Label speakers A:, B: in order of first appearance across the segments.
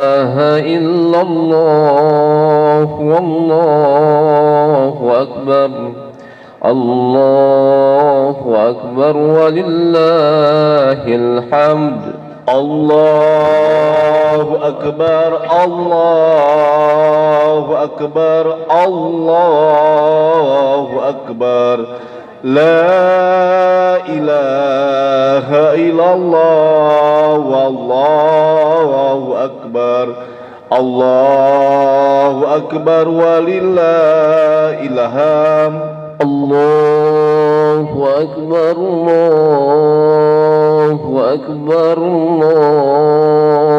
A: إله إلا الله والله أكبر الله أكبر ولله الحمد
B: الله أكبر الله أكبر الله أكبر لا إله إلا الله والله أكبر الله أكبر ولله الحمد
A: الله أكبر الله أكبر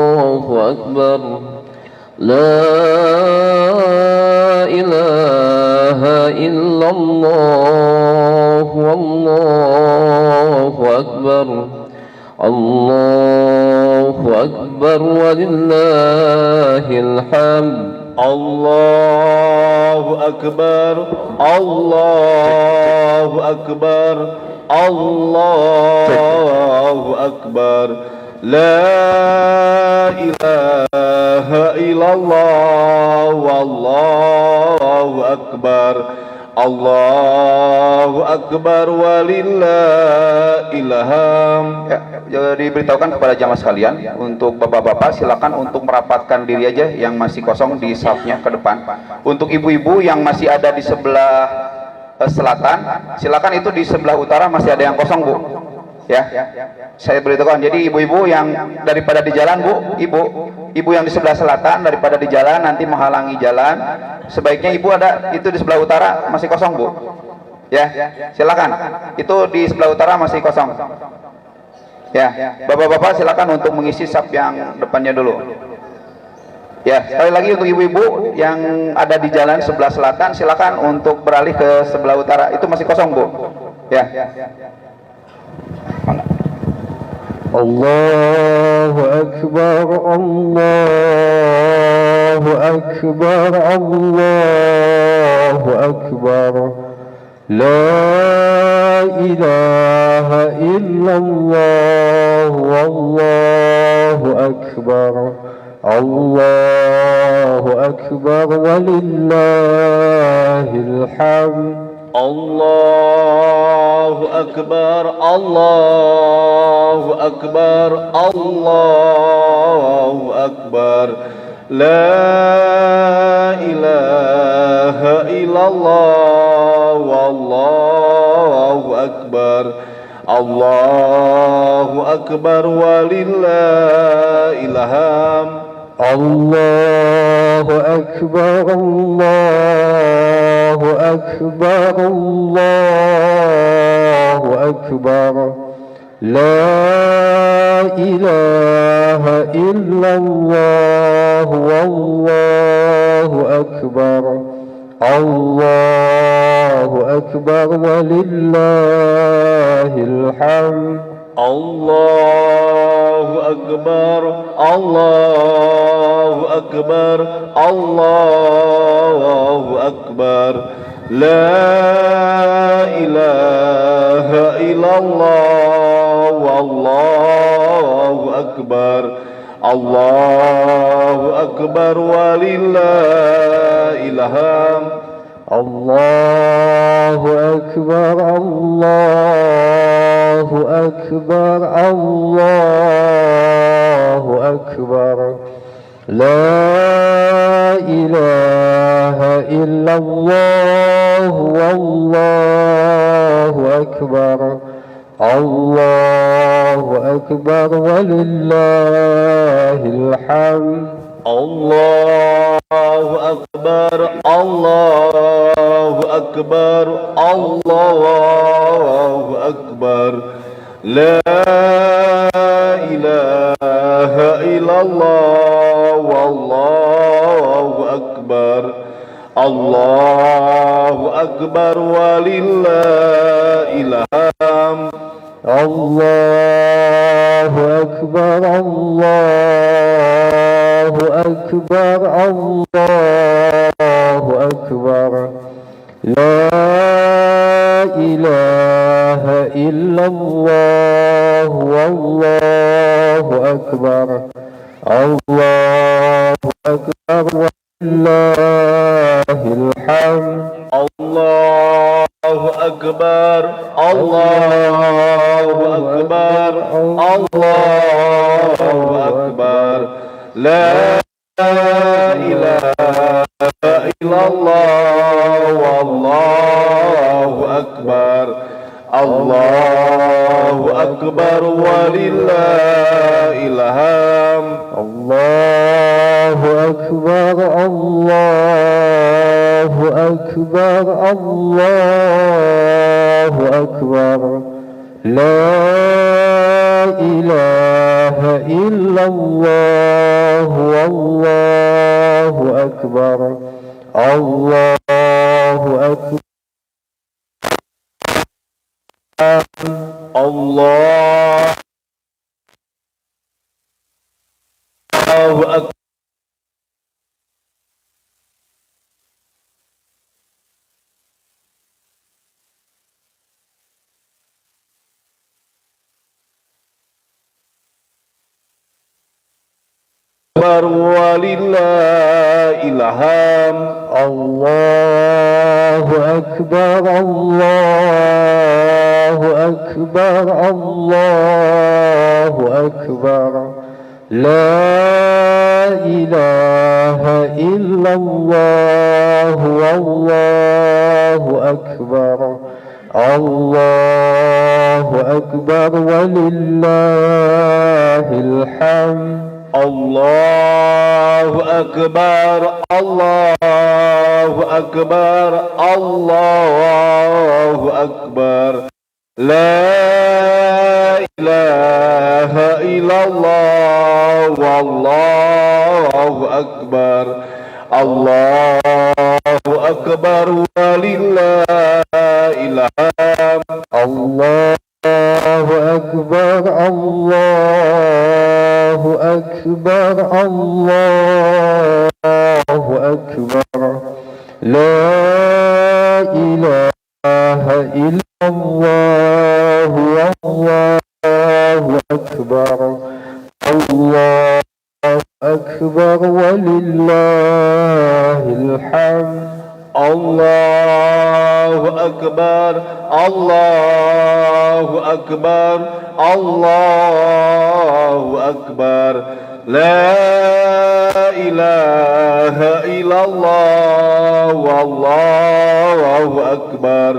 A: الله أكبر لا إله إلا الله والله أكبر الله أكبر ولله الحمد
B: الله أكبر الله أكبر الله أكبر لا إله إلا الله والله أكبر Allahu Akbar walillahil hamd.
C: Ya, diberitahukan kepada jamaah sekalian untuk bapak-bapak silakan untuk merapatkan diri aja yang masih kosong di safnya ke depan. Untuk ibu-ibu yang masih ada di sebelah selatan, silakan itu di sebelah utara masih ada yang kosong, Bu. Ya. Saya beritahukan. Jadi ibu-ibu yang daripada di jalan, Bu, ibu yang di sebelah selatan daripada di jalan nanti menghalangi jalan, sebaiknya ibu ada itu di sebelah utara masih kosong, Bu. Ya, silakan. Itu di sebelah utara masih kosong. Ya, bapak-bapak silakan untuk mengisi saf yang depannya dulu. Ya, sekali lagi untuk ibu-ibu yang ada di jalan sebelah selatan silakan untuk beralih ke sebelah utara. Itu masih kosong, Bu. Ya.
A: Allahu Akbar Allahu Akbar Allahu Akbar La ilaha illallah Wallahu Akbar Allahu Akbar walillahil hamd
B: Allahu Akbar Allahu Akbar Allahu Akbar La ilaha illallah Wallahu Akbar Allahu Akbar walillahil hamd
A: Allahu Akbar Allahu Akbar Allahu Akbar La ilaha illallah Wallahu Akbar Allahu Akbar walillahil hamd
B: Allahu Akbar Allahu Akbar Allahu Akbar La ilaha illallah Wallahu Akbar Allahu Akbar walillahil hamd
A: Allahu Akbar Allahu Akbar Allahu Akbar La ilaha illallah Wallahu Akbar Allahu Akbar walillahil hamd
B: Allahu Akbar Allahu Akbar Allahu Akbar La ilaha illallah Wallahu Akbar Allahu Akbar walillahil hamd
A: Allahu Akbar Allahu Akbar Allahu Akbar La ilaha illallah Wallahu Akbar Allah ولله الحمد.
B: الله أكبر الله أكبر الله أكبر لا إله إلا الله والله أكبر الله أكبر ولله الحمد.
A: الله أكبر الله أكبر الله أكبر لا إله إلا الله والله أكبر الله أكبر
B: الله أكبر ولله الحمد.
A: الله أكبر الله أكبر الله أكبر لا إله إلا الله والله أكبر الله أكبر ولله الحمد.
B: الله أكبر الله أكبر الله أكبر لا إله إلا الله والله أكبر الله أكبر ولله الحمد.
A: الله أكبر الله أكبر الله أكبر لا إله إلا الله والله أكبر الله أكبر ولله الحمد.
B: الله أكبر الله أكبر الله أكبر لا إله إلا الله والله أكبر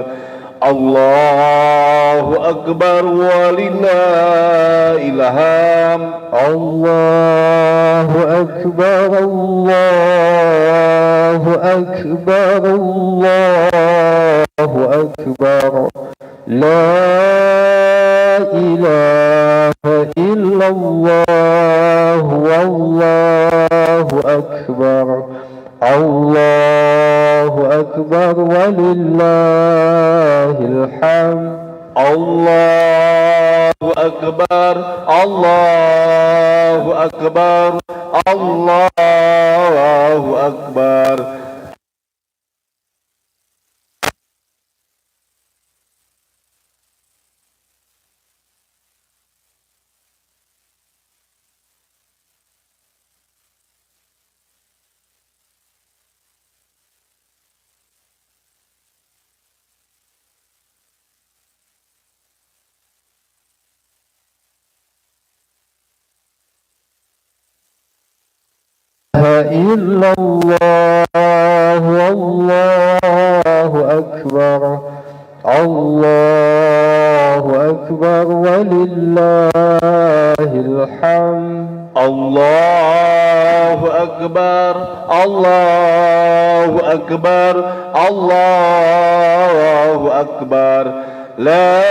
B: الله أكبر ولله الحمد.
A: الله أكبر الله أكبر الله أكبر لا إله إلا الله والله أكبر الله أكبر ولله الحمد.
B: الله أكبر الله أكبر الله أكبر
A: إلا الله والله أكبر الله أكبر ولله الحمد.
B: الله أكبر الله أكبر الله أكبر لا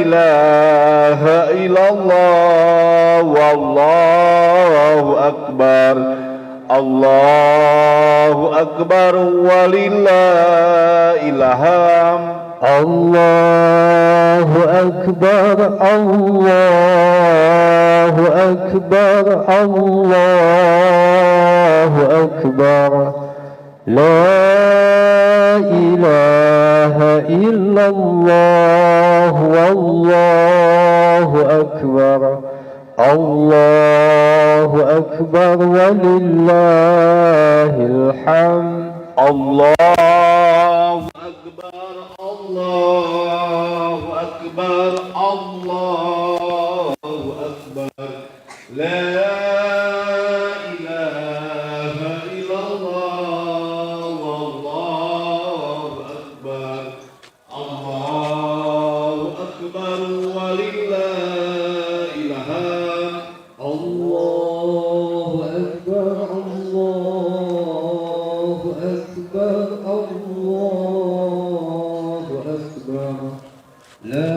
B: إله إلا الله والله أكبر الله أكبر ولله الحمد.
A: الله أكبر الله أكبر الله أكبر لا إله إلا الله والله أكبر الله أكبر ولله الحمد.
B: الله أكبر الله أكبر الله أكبر لا إله إلا الله والله أكبر الله أكبر ولله الحمد.
A: الله أكبر الله أكبر الله أكبر لا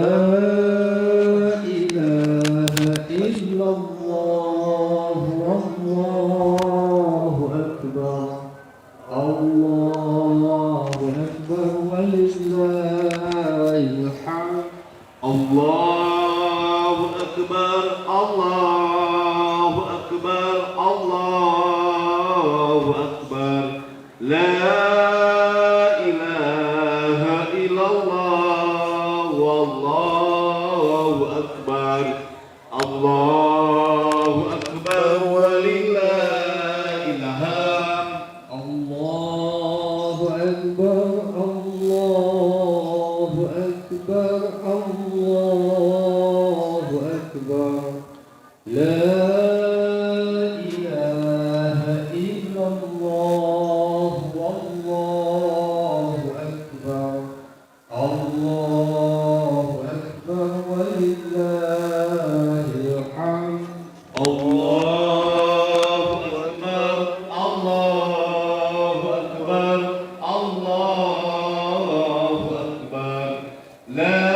A: إله إلا الله والله أكبر الله أكبر ولله الحمد.
B: الله أكبر الله أكبر الله أكبر لا إله إلا الله والله أكبر الله أكبر ولله الحمد.
A: الله أكبر الله أكبر الله أكبر لا إله إلا الله والله أكبر الله أكبر ولله الحمد.
B: الله أكبر الله أكبر الله أكبر لا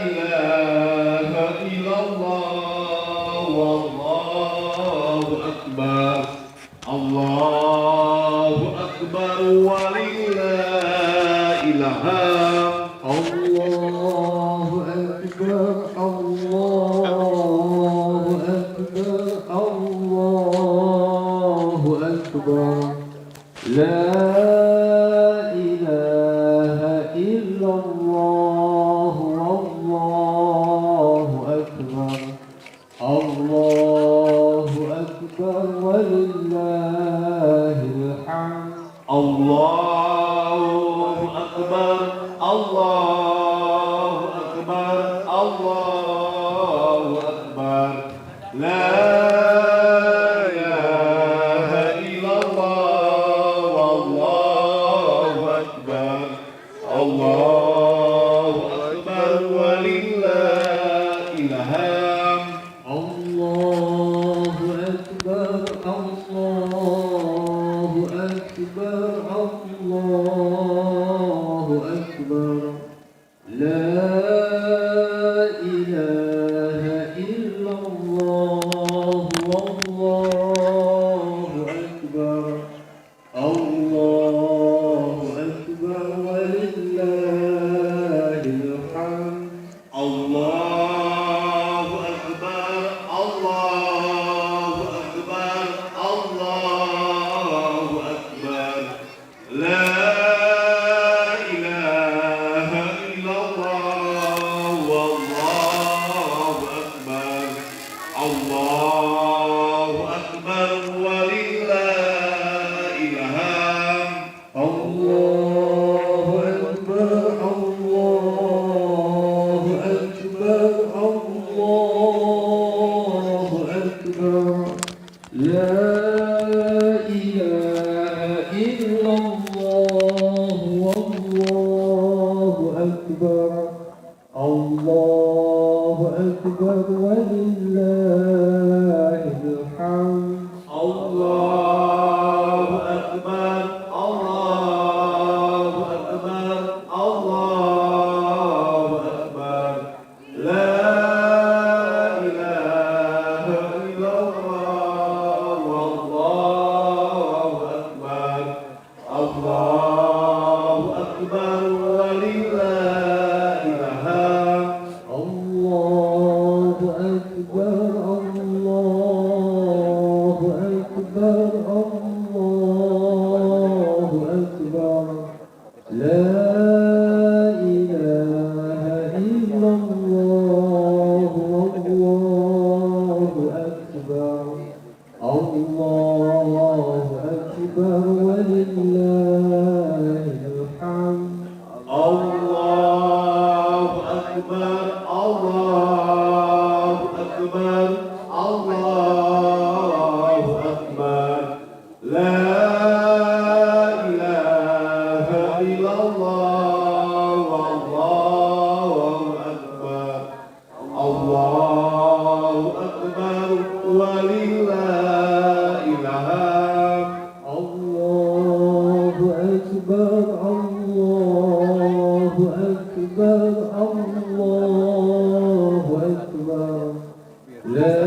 B: إله إلا الله والله أكبر الله أكبر ولله الحمد.
A: الله أكبر الله أكبر الله أكبر لا إله إلا الله والله أكبر الله أكبر ولله الحمد.
B: الله أكبر الله أكبر الله أكبر لا إله إلا الله والله أكبر الله أكبر ولله الحمد.
A: الله أكبر الله أكبر الله أكبر لا إله إلا الله والله أكبر الله أكبر ولله الحمد.
B: الله أكبر الله أكبر الله أكبر لا إله إلا الله والله أكبر الله أكبر ولله الحمد.
A: الله أكبر الله أكبر الله أكبر لا إله إلا الله والله أكبر الله أكبر ولله الحمد.
B: الله أكبر الله أكبر الله أكبر لا إله إلا الله والله أكبر الله أكبر ولله الحمد.
A: الله أكبر الله الله أكبر ولله الحمد
B: الله أكبر الله أكبر الله أكبر لا إله إلا الله والله أكبر الله أكبر ولله الحمد
A: الله أكبر الله أكبر الله أكبر لا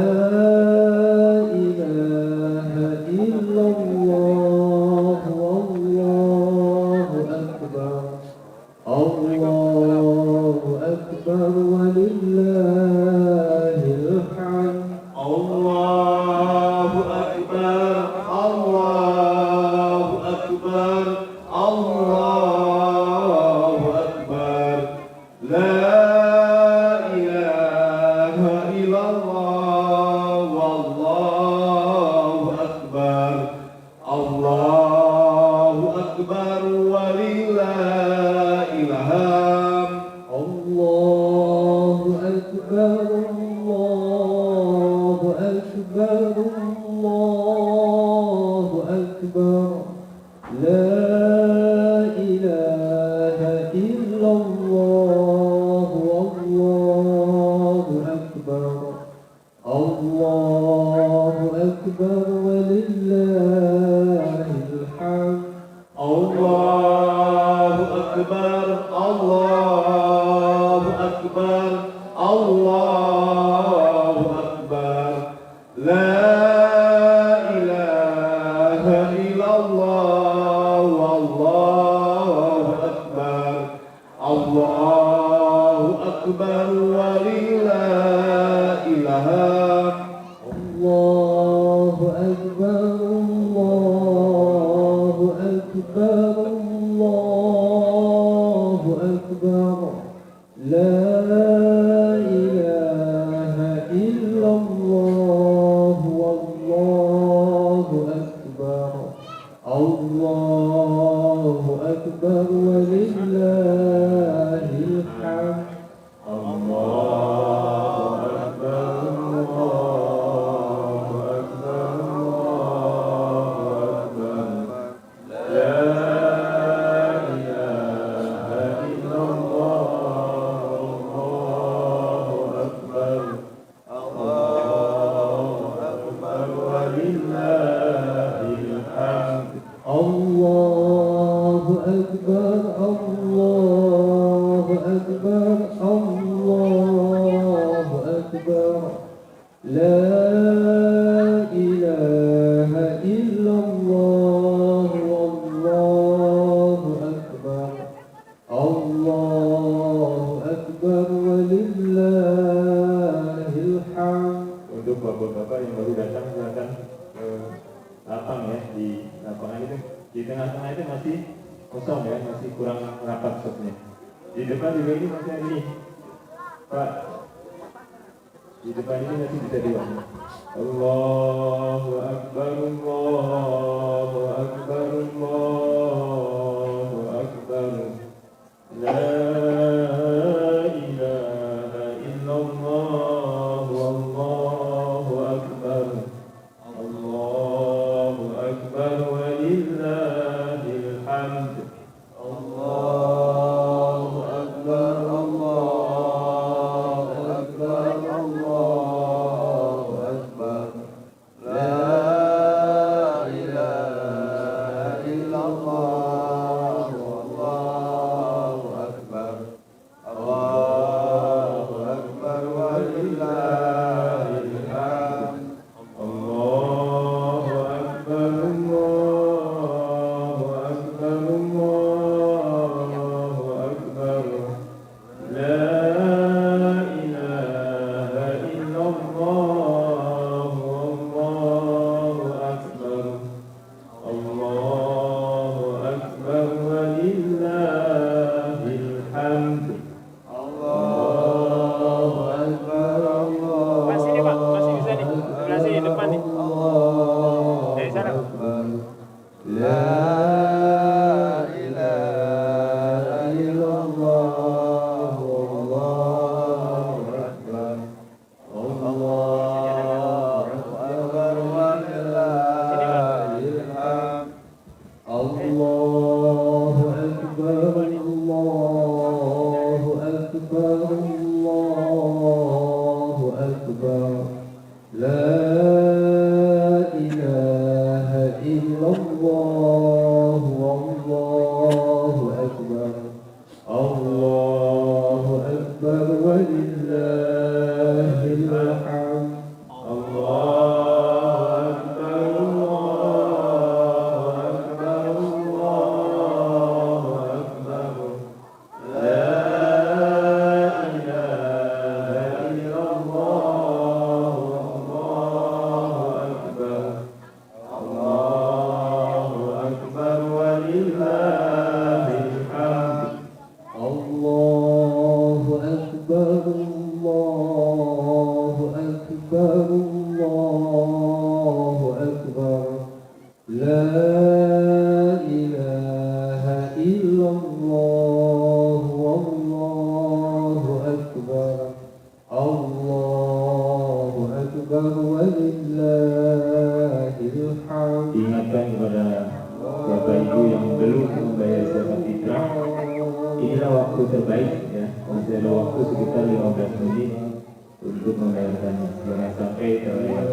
A: إله إلا الله والله أكبر الله أكبر ولله الحمد
B: الله أكبر الله أكبر الله أكبر لا إله إلا الله والله أكبر الله أكبر ولله الحمد
A: الله أكبر الله أكبر الله أكبر لا إله إلا الله والله أكبر الله أكبر ولله الحمد
B: الله أكبر الله أكبر الله أكبر لا إله إلا الله والله أكبر الله أكبر ولله الحمد
A: الله أكبر الله أكبر الله أكبر لا إله إلا الله والله أكبر الله أكبر ولله الحمد
B: الله أكبر الله أكبر الله أكبر لا إله إلا الله الله أكبر الله أكبر ولله الحمد
A: الله أكبر الله أكبر الله أكبر لا إله إلا الله والله أكبر الله أكبر ولله الحمد.
D: Untuk bapak-bapak yang baru datang silakan ke lapang ya, di lapangan itu di tengah-tengah itu masih kosong ya, masih kurang rapat sopnya. Di depan juga ini masih ada ini Pak, di depan ini masih bisa diwakil. Allahu Akbar Allahu Akbar Allahu Akbar la ilaha illallah wallahu akbar Allahu akbar walillahil hamd
B: الله أكبر الله أكبر الله أكبر لا إله
A: لا إله إلا الله والله أكبر الله أكبر ولله الحمد.
D: Diingatkan kepada Bapak Ibu yang belum membayar zakat fitrah, inilah waktu terbaik ya, masih ada waktu sekitar 15 menit untuk membayarkannya. Jangan sampai terlewat.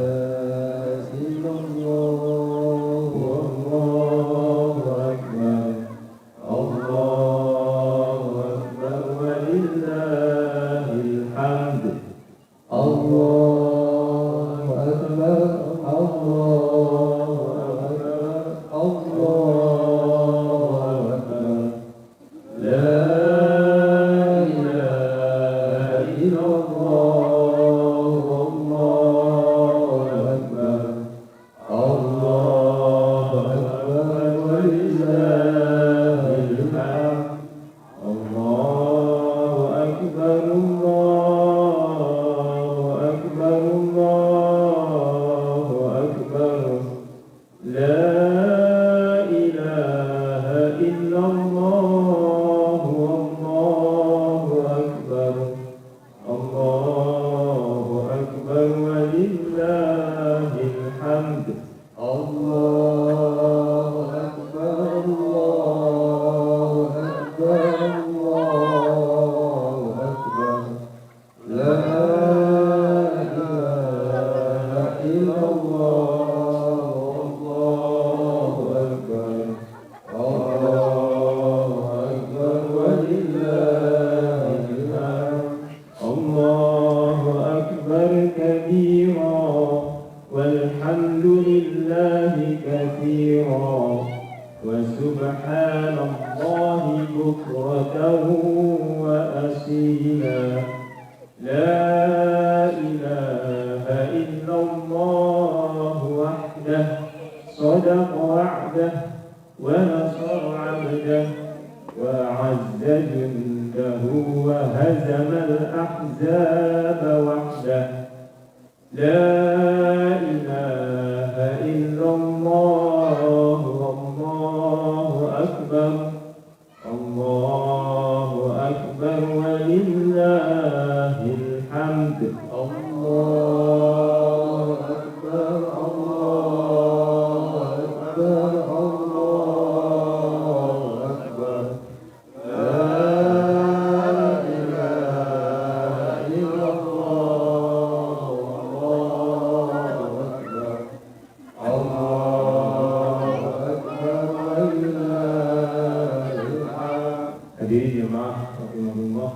D: Hadirin jemaah rahimahullah,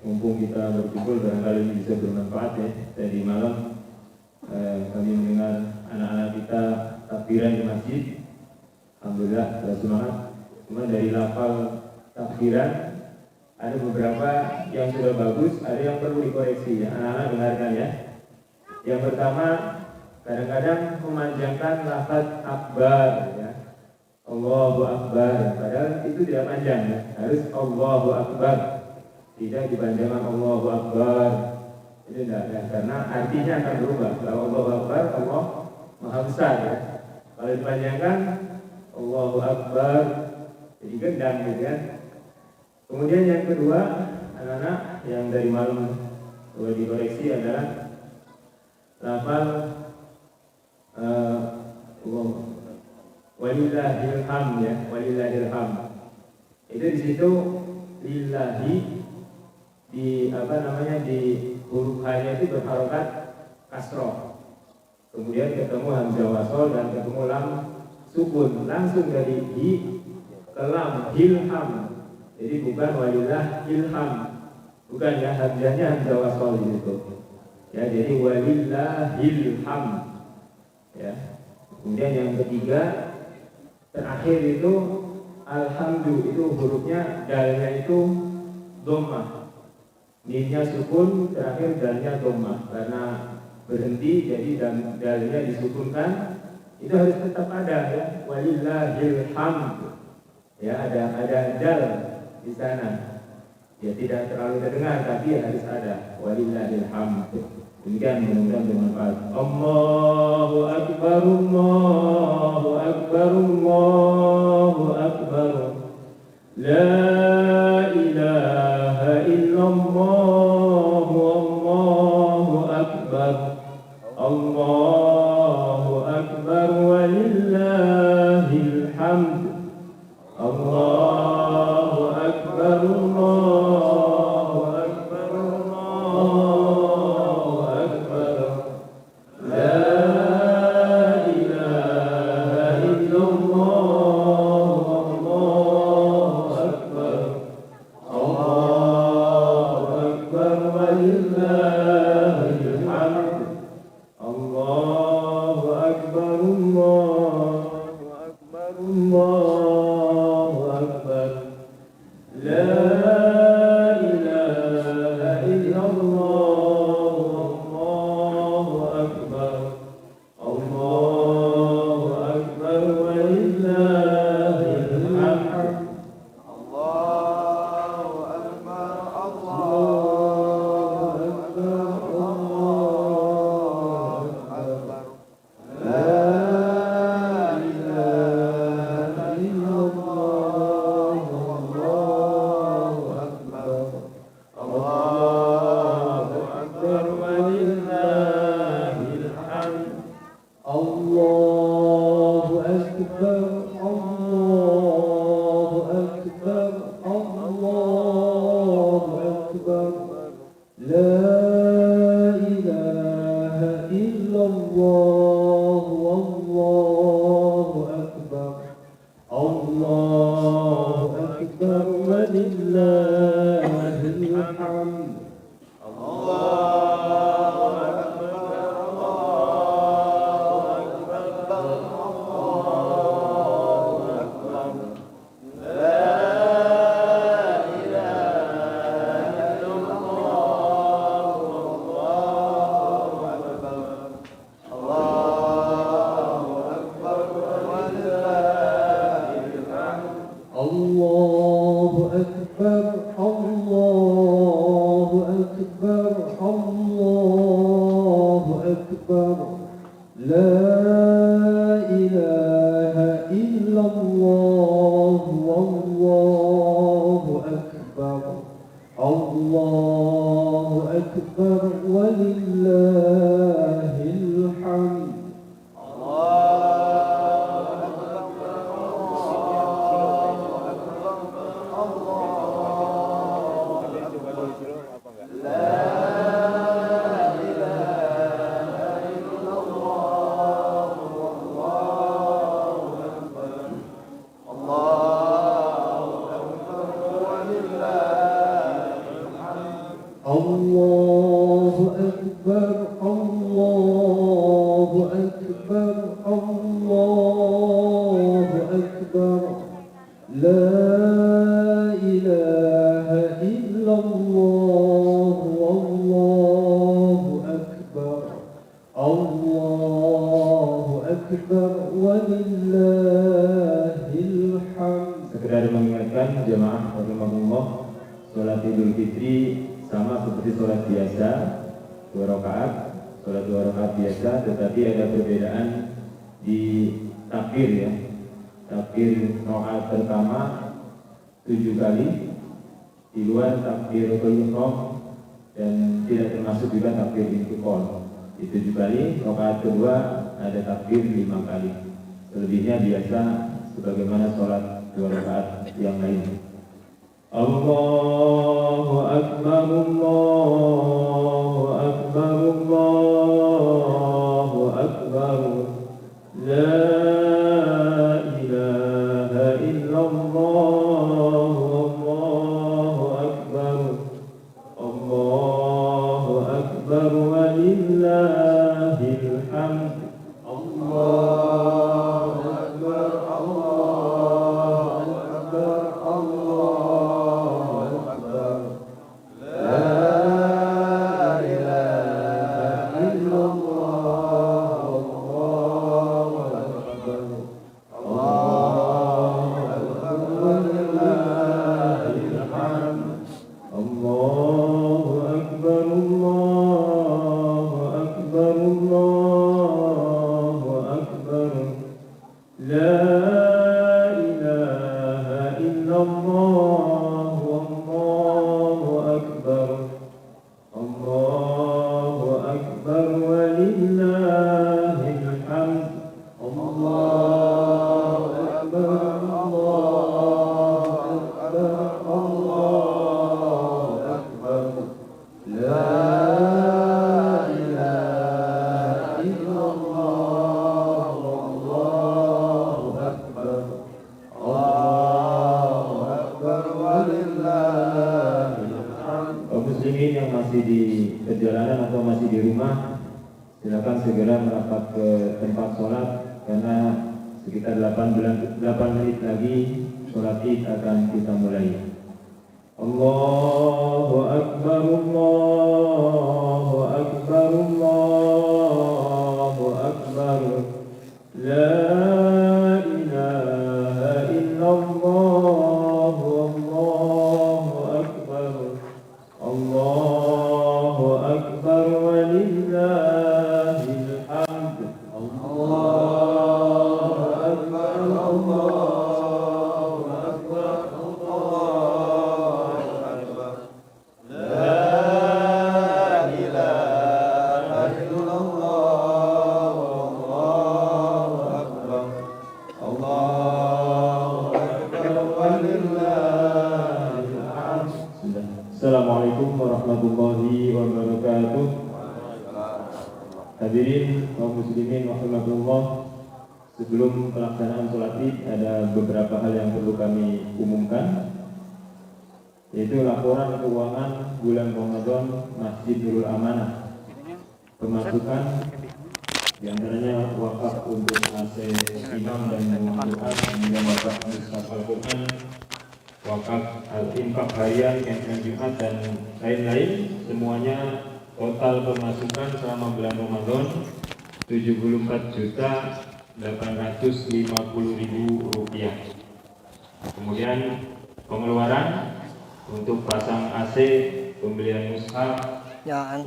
D: mumpung kita berkumpul barangkali ini bisa bermanfaat ya. Tadi malam kami mendengar anak-anak kita takbiran di masjid. Alhamdulillah bersemangat. Cuma dari lafal takbiran ada beberapa yang sudah bagus, ada yang perlu dikoreksi ya. Anak-anak dengarkan ya. Yang pertama, kadang-kadang memanjangkan lafaz akbar ya. Allahu Akbar, padahal itu tidak panjang ya. Harus Allahu Akbar, tidak dipanjangkan Allahu Akbar. Itu tidak ya, karena artinya akan berubah. Kalau Allahu Akbar, Allah Maha Besar ya. Kalau dipanjangkan Allahu Akbar, jadi gendang gitu kan. Kemudian yang kedua, anak-anak yang dari malam boleh dikoreksi adalah lafal walillahil hamd ya, walillahil hamd. Itu di situ lillahi di di huruf H-nya itu berharokat kasroh. Kemudian ketemu hamzah wasol dan ketemu lam sukun, langsung dari hi ke lam, hilham. Jadi bukan walillahil hamd, bukan ya, hamzahnya hamzah wasol di situ. Ya, jadi walillahil hamd. Ya. Kemudian yang ketiga, terakhir itu alhamdulillah, itu hurufnya dalnya itu dhammah. Mimnya sukun, terakhir dalnya dhammah. Karena berhenti jadi dalnya disukunkan, itu harus tetap ada ya. Walillahil hamd. Ya, ada dal di sana. Ya, tidak terlalu terdengar tapi harus ada walillahil hamd. Demikian, mudah-mudahan bermanfaat. Allahu Akbar, Allahu Akbar. أكبر الله أكبر لا إله إلا الله والله أكبر الله أكبر ولله الحمد الله أكبر الله أكبر الله أكبر لا إله إلا الله والله أكبر الله أكبر ولله الحمد الله أكبر الله أكبر الله أكبر لا إله إلا الله والله أكبر الله أكبر ولله الحمد
B: الله أكبر
A: الله أكبر الله أكبر لا إله إلا الله والله أكبر
D: الله أكبر ولله الحمد
A: الله أكبر الله أكبر الله أكبر لا إله إلا الله والله أكبر الله أكبر ولله الحمد الله أكبر الله أكبر الله أكبر لا إله إلا الله والله أكبر الله أكبر ولله الحمد الله أكبر الله أكبر الله أكبر لا إله إلا الله والله أكبر الله أكبر ولله الحمد.
D: Sekedar mengingatkan jemaah rahimahullah, sholat Idul Fitri sama seperti sholat biasa, 2 rakaat, sholat 2 rakaat biasa, tetapi ada perbedaan di takbir ya. Takbir rakaat pertama 7 kali, di luar takbiratul ihram dan tidak termasuk juga takbir intiqal. Di 7 kali, rakaat kedua ada takbir 5 kali. Selebihnya biasa sebagaimana sholat 2 rakaat yang lain. Allahu Akbar, Allahu Akbar, Allahu Akbar. La ilaha illallah, Allahu Akbar. Allahu Akbar walillahil hamd. Allahu Akbar, Allahu Akbar, Allahu Akbar. La ilaha illallah, Allahu Akbar. Allahu Akbar walillahil hamd. Allahu Akbar, Allahu Akbar, Allahu Akbar. La masih di perjalanan atau masih di rumah, silakan segera merapat ke tempat sholat karena sekitar 8 menit lagi sholat Id akan kita mulai. Allahu Akbar, Allahu Akbar, Allahu Akbar, la ilaha illallah, Allahu Akbar, Allahu Akbar walillahil hamd. Allahu Akbar, Allahu Akbar, Allahu Akbar, la ilaha illallah, Allahu Akbar, Allahu Akbar walillahil hamd. Assalamualaikum warahmatullahi wabarakatuh. Hadirin kaum muslimin rahimakumullah, sebelum pelaksanaan sholat Id ada beberapa hal yang perlu kami umumkan, yaitu laporan keuangan bulan Ramadan Masjid Nurul Amanah. Pemasukan diantaranya wakaf untuk AC imam dan mu'amu'at, kemudian wakaf mushaf Al-Quran, wakaf al-infak harian, yang Jumat dan lain-lain. Semuanya total pemasukan selama bulan Ramadan 74.850.000 rupiah. Kemudian pengeluaran untuk pasang AC, pembelian mushaf,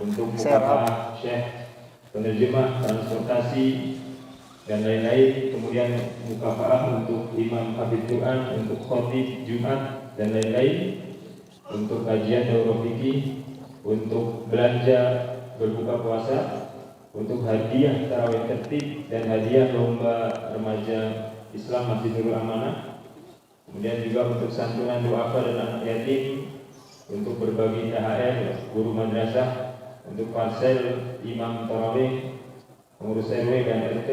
D: untuk mukafaah syekh, penerjemah, transportasi dan lain-lain. Kemudian mukafaah untuk imam hafidz Quran, untuk khotib Jumat dan lain-lain, untuk kajian daurah fikih, untuk belanja berbuka puasa, untuk hadiah tarawih tertib dan hadiah lomba remaja Islam Masjid Nurul Amanah. Kemudian juga untuk santunan duafa dan anak yatim, untuk berbagi THR guru madrasah, untuk parcel imam tarawih, pengurus RW dan RT,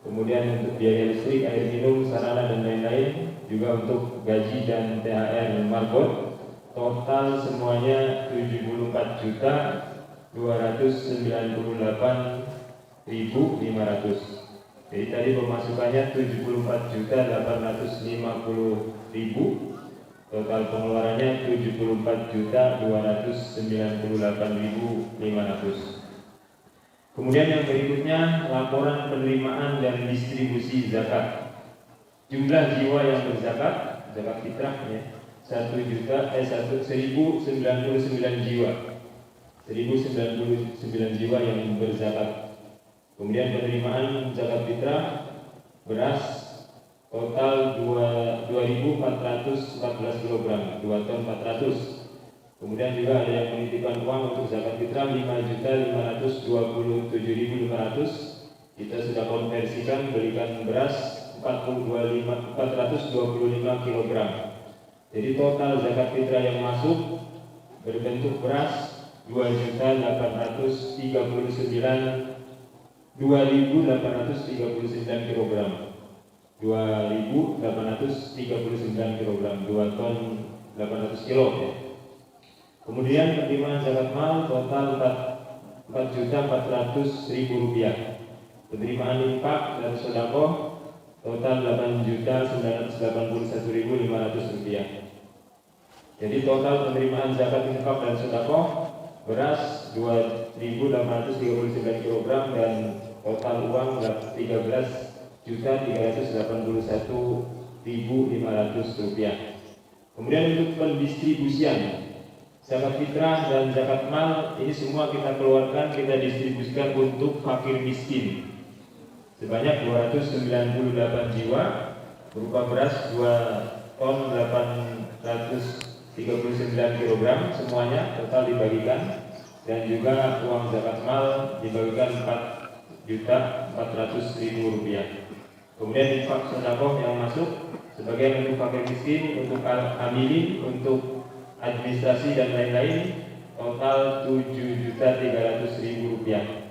D: kemudian untuk biaya listrik, air minum, sarana dan lain-lain, juga untuk gaji dan THR dan marbot. Total semuanya 74.298.500. Jadi tadi pemasukannya 74.850.000, total pengeluarannya 74.298.500. Kemudian yang berikutnya laporan penerimaan dan distribusi zakat. Jumlah jiwa yang berzakat, zakat fitrah ya, 1.099 jiwa. 1.099 jiwa yang berzakat. Kemudian penerimaan zakat fitrah beras total 2.414 kg, 2 ton 400. Kemudian juga ada yang menitipkan uang untuk zakat fitrah 5.527.500. Kita sudah konversikan belikan beras 425 kg. Jadi total zakat fitrah yang masuk berbentuk beras 2.839 kg. 2.839 kg, 2 ton 800 kg ya. Kemudian penerimaan zakat mal total 4.400.000 rupiah. Penerimaan infak dan sedekah total 8.981.500 rupiah. Jadi total penerimaan zakat infak dan sedekah beras 2.839 kg dan total uang 13.381.500 rupiah. Kemudian untuk pendistribusian zakat fitrah dan zakat mal ini semua kita keluarkan, kita distribusikan untuk fakir miskin sebanyak 298 jiwa berupa beras 2 ton 839 kg semuanya total dibagikan, dan juga uang zakat mal dibagikan 4.400.000 rupiah. Kemudian infak sedekah yang masuk sebagian untuk fakir miskin, untuk amilin, untuk administrasi dan lain-lain total 7.300.000 rupiah.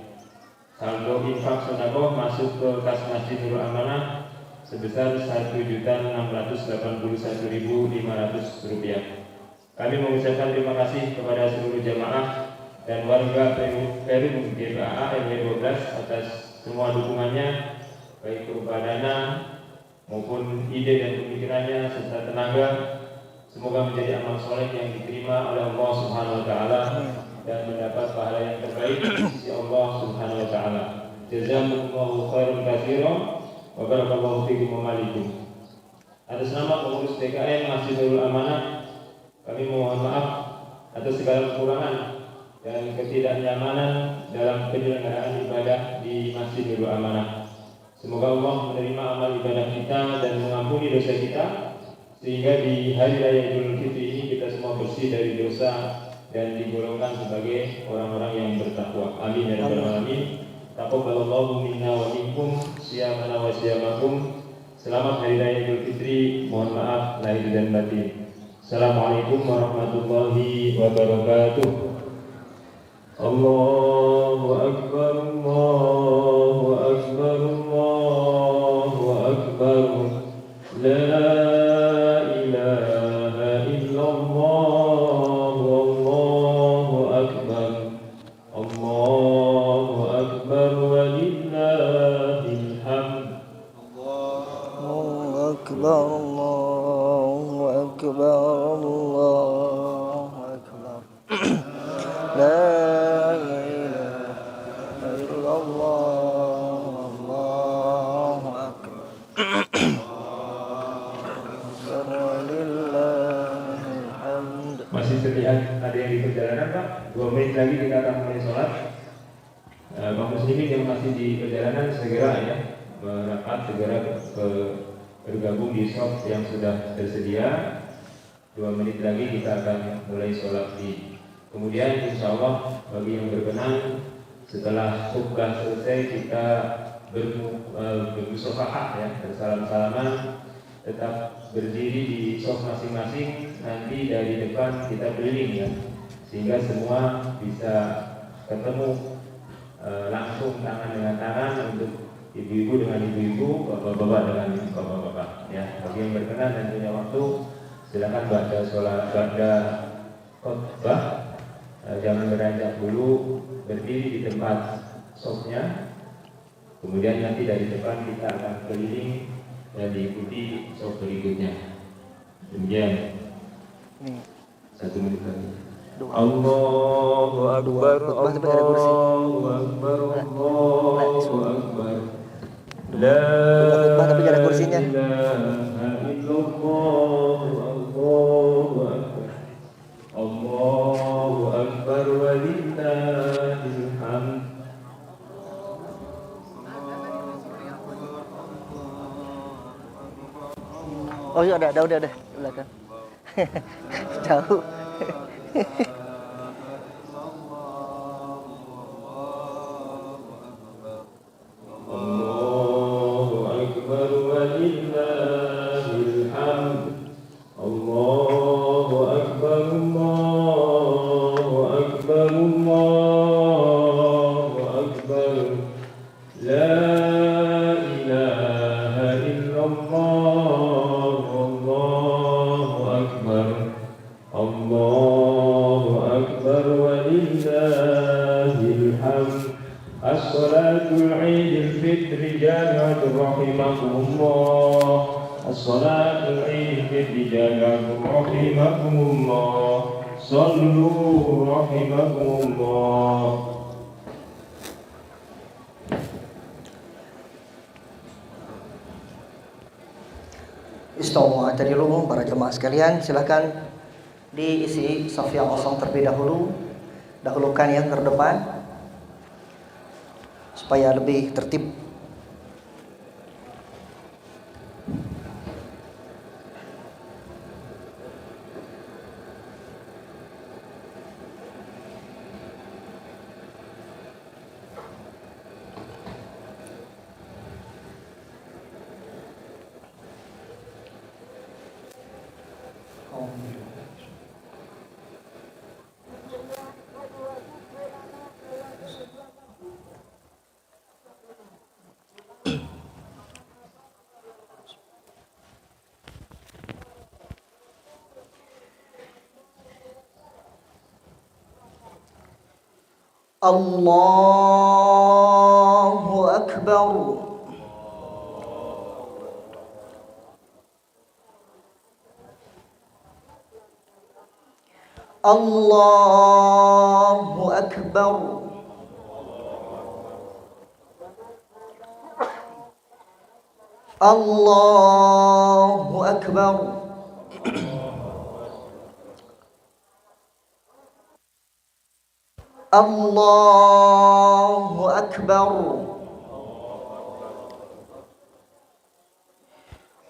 D: Saldo infak sedekah masuk ke kas Masjid Nurul Amanah sebesar 1.681.500 rupiah. Kami mengucapkan terima kasih kepada seluruh jamaah dan warga Perum GPA RW 12 atas semua dukungannya, baik berupa dana maupun ide dan pemikirannya serta tenaga. Semoga menjadi amal soleh yang diterima oleh Allah Subhanahu wa taala dan mendapat pahala yang terbaik di sisi Allah Subhanahu wa taala. Jazakumullahu khairan katsiran wa barakallahu fiikum wa malikum. Atas nama pengurus DKM Masjidul Amanah, kami mohon maaf atas segala kekurangan dan ketidaknyamanan dalam penyelenggaraan ibadah di Masjidul Amanah. Semoga Allah menerima amal ibadah kita dan mengampuni dosa kita, sehingga di hari raya Idul Fitri ini kita semua bersih dari dosa dan digolongkan sebagai orang-orang yang bertakwa. Amin ya rabbal alamin. Taqabbalallahu minna wa minkum siyamana wa siyamakum. Selamat hari raya Idul Fitri. Mohon maaf lahir dan batin. Assalamualaikum warahmatullahi wabarakatuh. Allahu akbar, Allahu akbar, Allahu akbar. La ilaha illallah, wallahu akbar. Allahu akbar walillahil hamd.
E: Allahu akbar, Allahu akbar, Allahu akbar. La ilaha illallah, Allahu akbar. Walillahil hamd.
D: Masih terlihat ada yang di perjalanan, Pak? 2 menit lagi kita akan mulai sholat. Kaum muslimin yang masih di perjalanan segera ya merapat, segera bergabung di shop yang sudah tersedia. 2 menit lagi kita akan mulai sholat Id. Kemudian insya Allah bagi yang berkenan setelah khutbah selesai kita bermusafahah ya, bersalam-salaman, tetap berdiri di shop masing-masing. Nanti dari depan kita keliling ya, sehingga semua bisa ketemu langsung tangan dengan tangan, untuk ibu-ibu dengan ibu-ibu, bapak-bapak dengan bapak-bapak ya. Bagi yang berkenan dan punya waktu, silakan baca sholat, baca khutbah, jangan beranjak dulu, berdiri di tempat shopnya. Kemudian nanti dari depan kita akan keliling dan diikuti shop berikutnya. Demikian. 1 menit lagi. Allahu Akbar, Allahu Akbar, Allahu Akbar. La ilaha illallah, Allahu Akbar. Allahu Akbar walillahil hamd.
E: Oh iya, udah di belakang. Jauh.
D: Allahu Akbar walillahil hamd. Allahu Akbar, Allahu Akbar, Allahu Akbar. La ilaha illallah, Allahu Akbar. Allahu Akbar walillahil hamd. As-salatul Eidul Fitri jami'atun rahimakumullah. As-salatul Eidul Fitri jami'atun rahimakumullah. Sallu rahimakumullah.
E: Istawa tadilu para jemaah sekalian, silakan diisi saf yang kosong terlebih dahulu. Dahulukan yang terdepan supaya lebih tertib. الله أكبر. الله أكبر. الله أكبر. الله أكبر.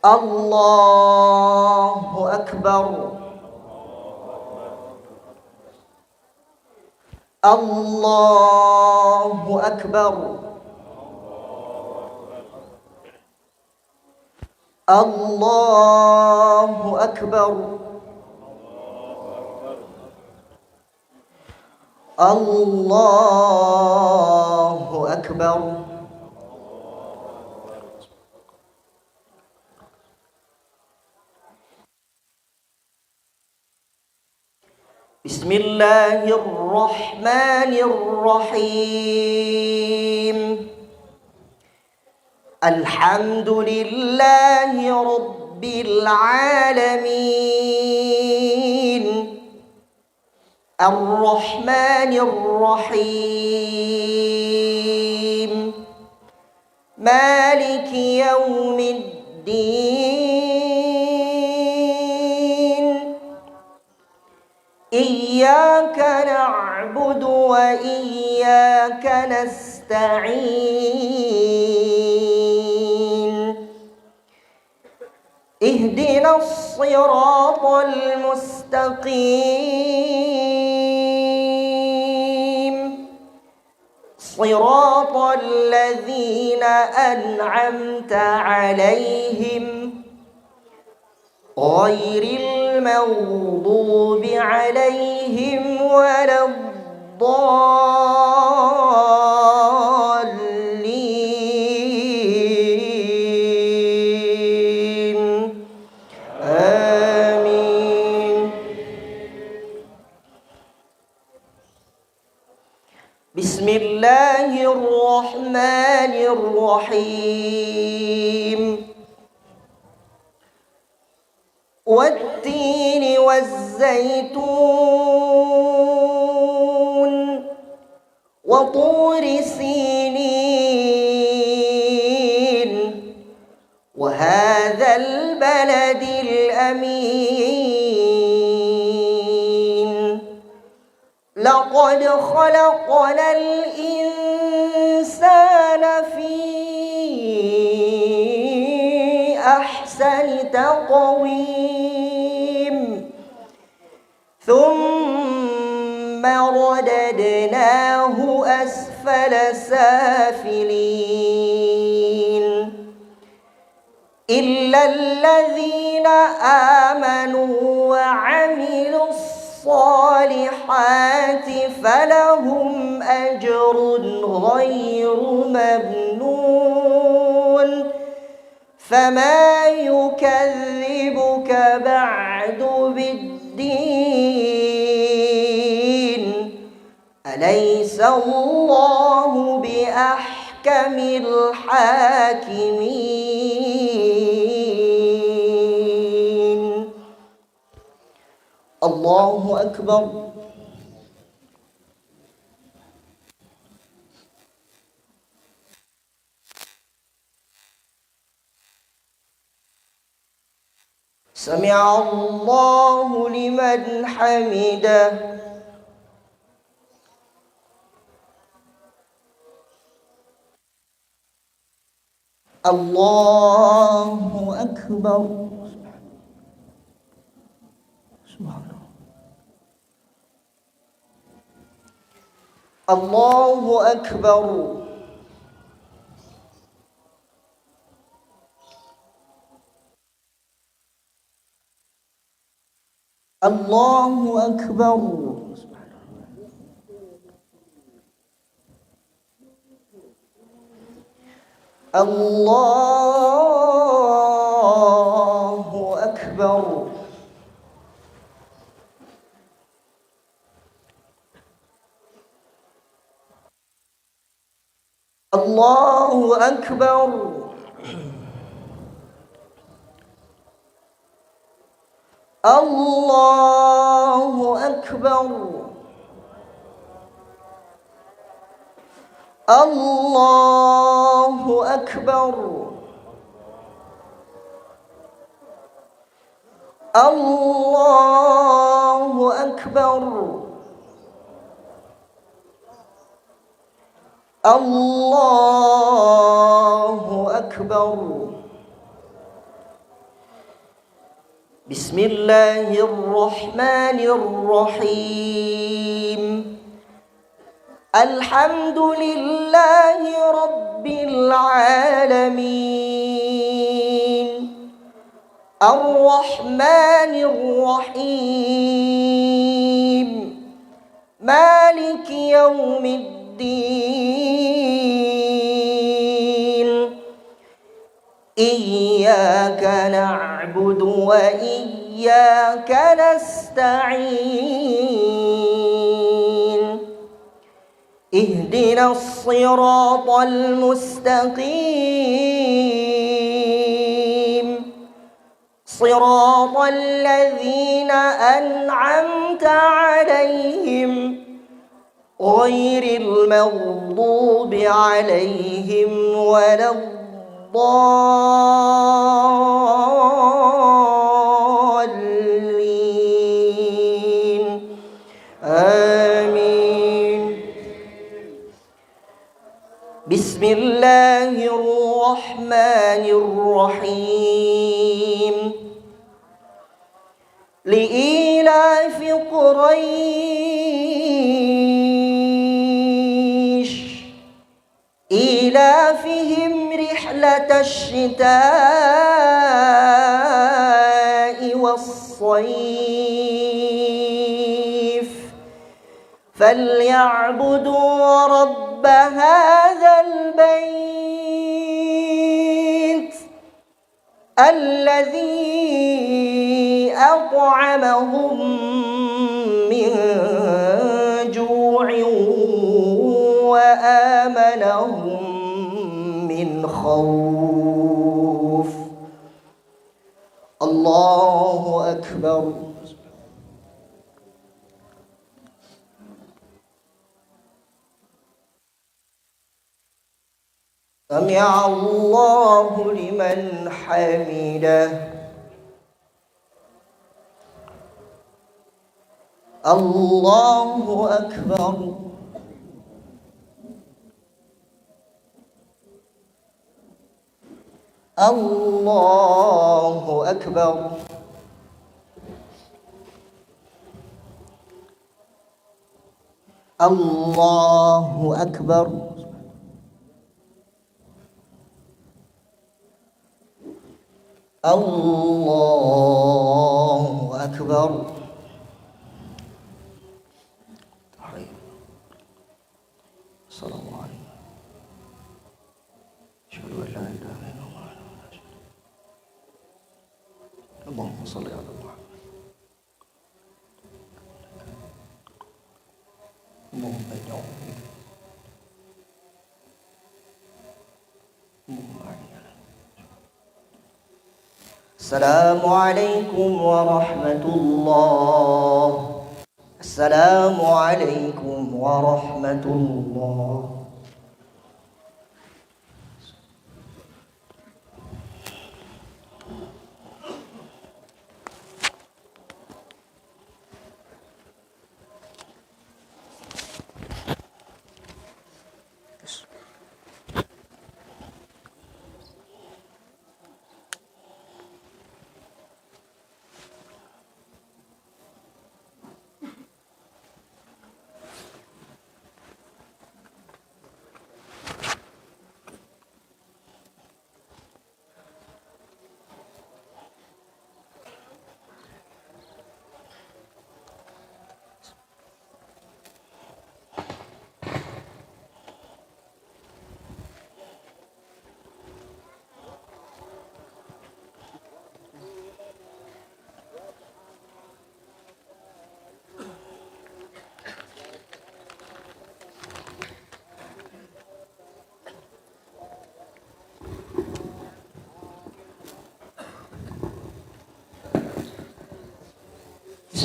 E: الله أكبر. الله أكبر. الله أكبر. الله أكبر. بسم الله الرحمن الرحيم. الحمد لله رب العالمين. الرحمن الرحيم. مالك يوم الدين. إياك نعبد وإياك نستعين. اهدنا الصراط المستقيم. صراط الذين أنعمت عليهم غير المغضوب عليهم ولا الضالين. آمين. بسم الله الرحمن الرحيم. والتين والزيتون وطور سينين وهذا البلد الأمين. لقد خلقنا الإنسان في أحسن تقويم ثم رددناه أسفل سافلين إلا الذين آمنوا وعملوا الصالحات فلهم أجر غير ممنون. فما يكذبك بعد بالدين. أليس الله بأحكم الحاكمين. الله أكبر. سمع الله لمن حمده. الله أكبر. سبحان الله. الله أكبر. الله أكبر. الله أكبر. الله أكبر. الله أكبر. الله أكبر. الله أكبر. الله أكبر. بسم الله الرحمن الرحيم. الحمد لله رب العالمين. الرحمن الرحيم. مالك يوم الدين. إياك نعبد وإياك نستعين. اهدنا الصراط المستقيم. صراط الذين أنعمت عليهم غير المغضوب عليهم ولا الضالين. آمين. بسم الله الرحمن الرحيم. لإيلاف قريش إيلافهم رحلة الشتاء والصيف فليعبدوا رب هذا البيت الذي أطعمهم من جوع وآمنهم من خوف. الله أكبر. سمع الله لمن حمده. الله أكبر. الله أكبر. الله أكبر. الله أكبر. السلام عليكم. أشهد أن لا إله إلا الله. اللهم صل على محمد. اللهم السلام عليكم ورحمة الله. السلام عليكم ورحمة الله.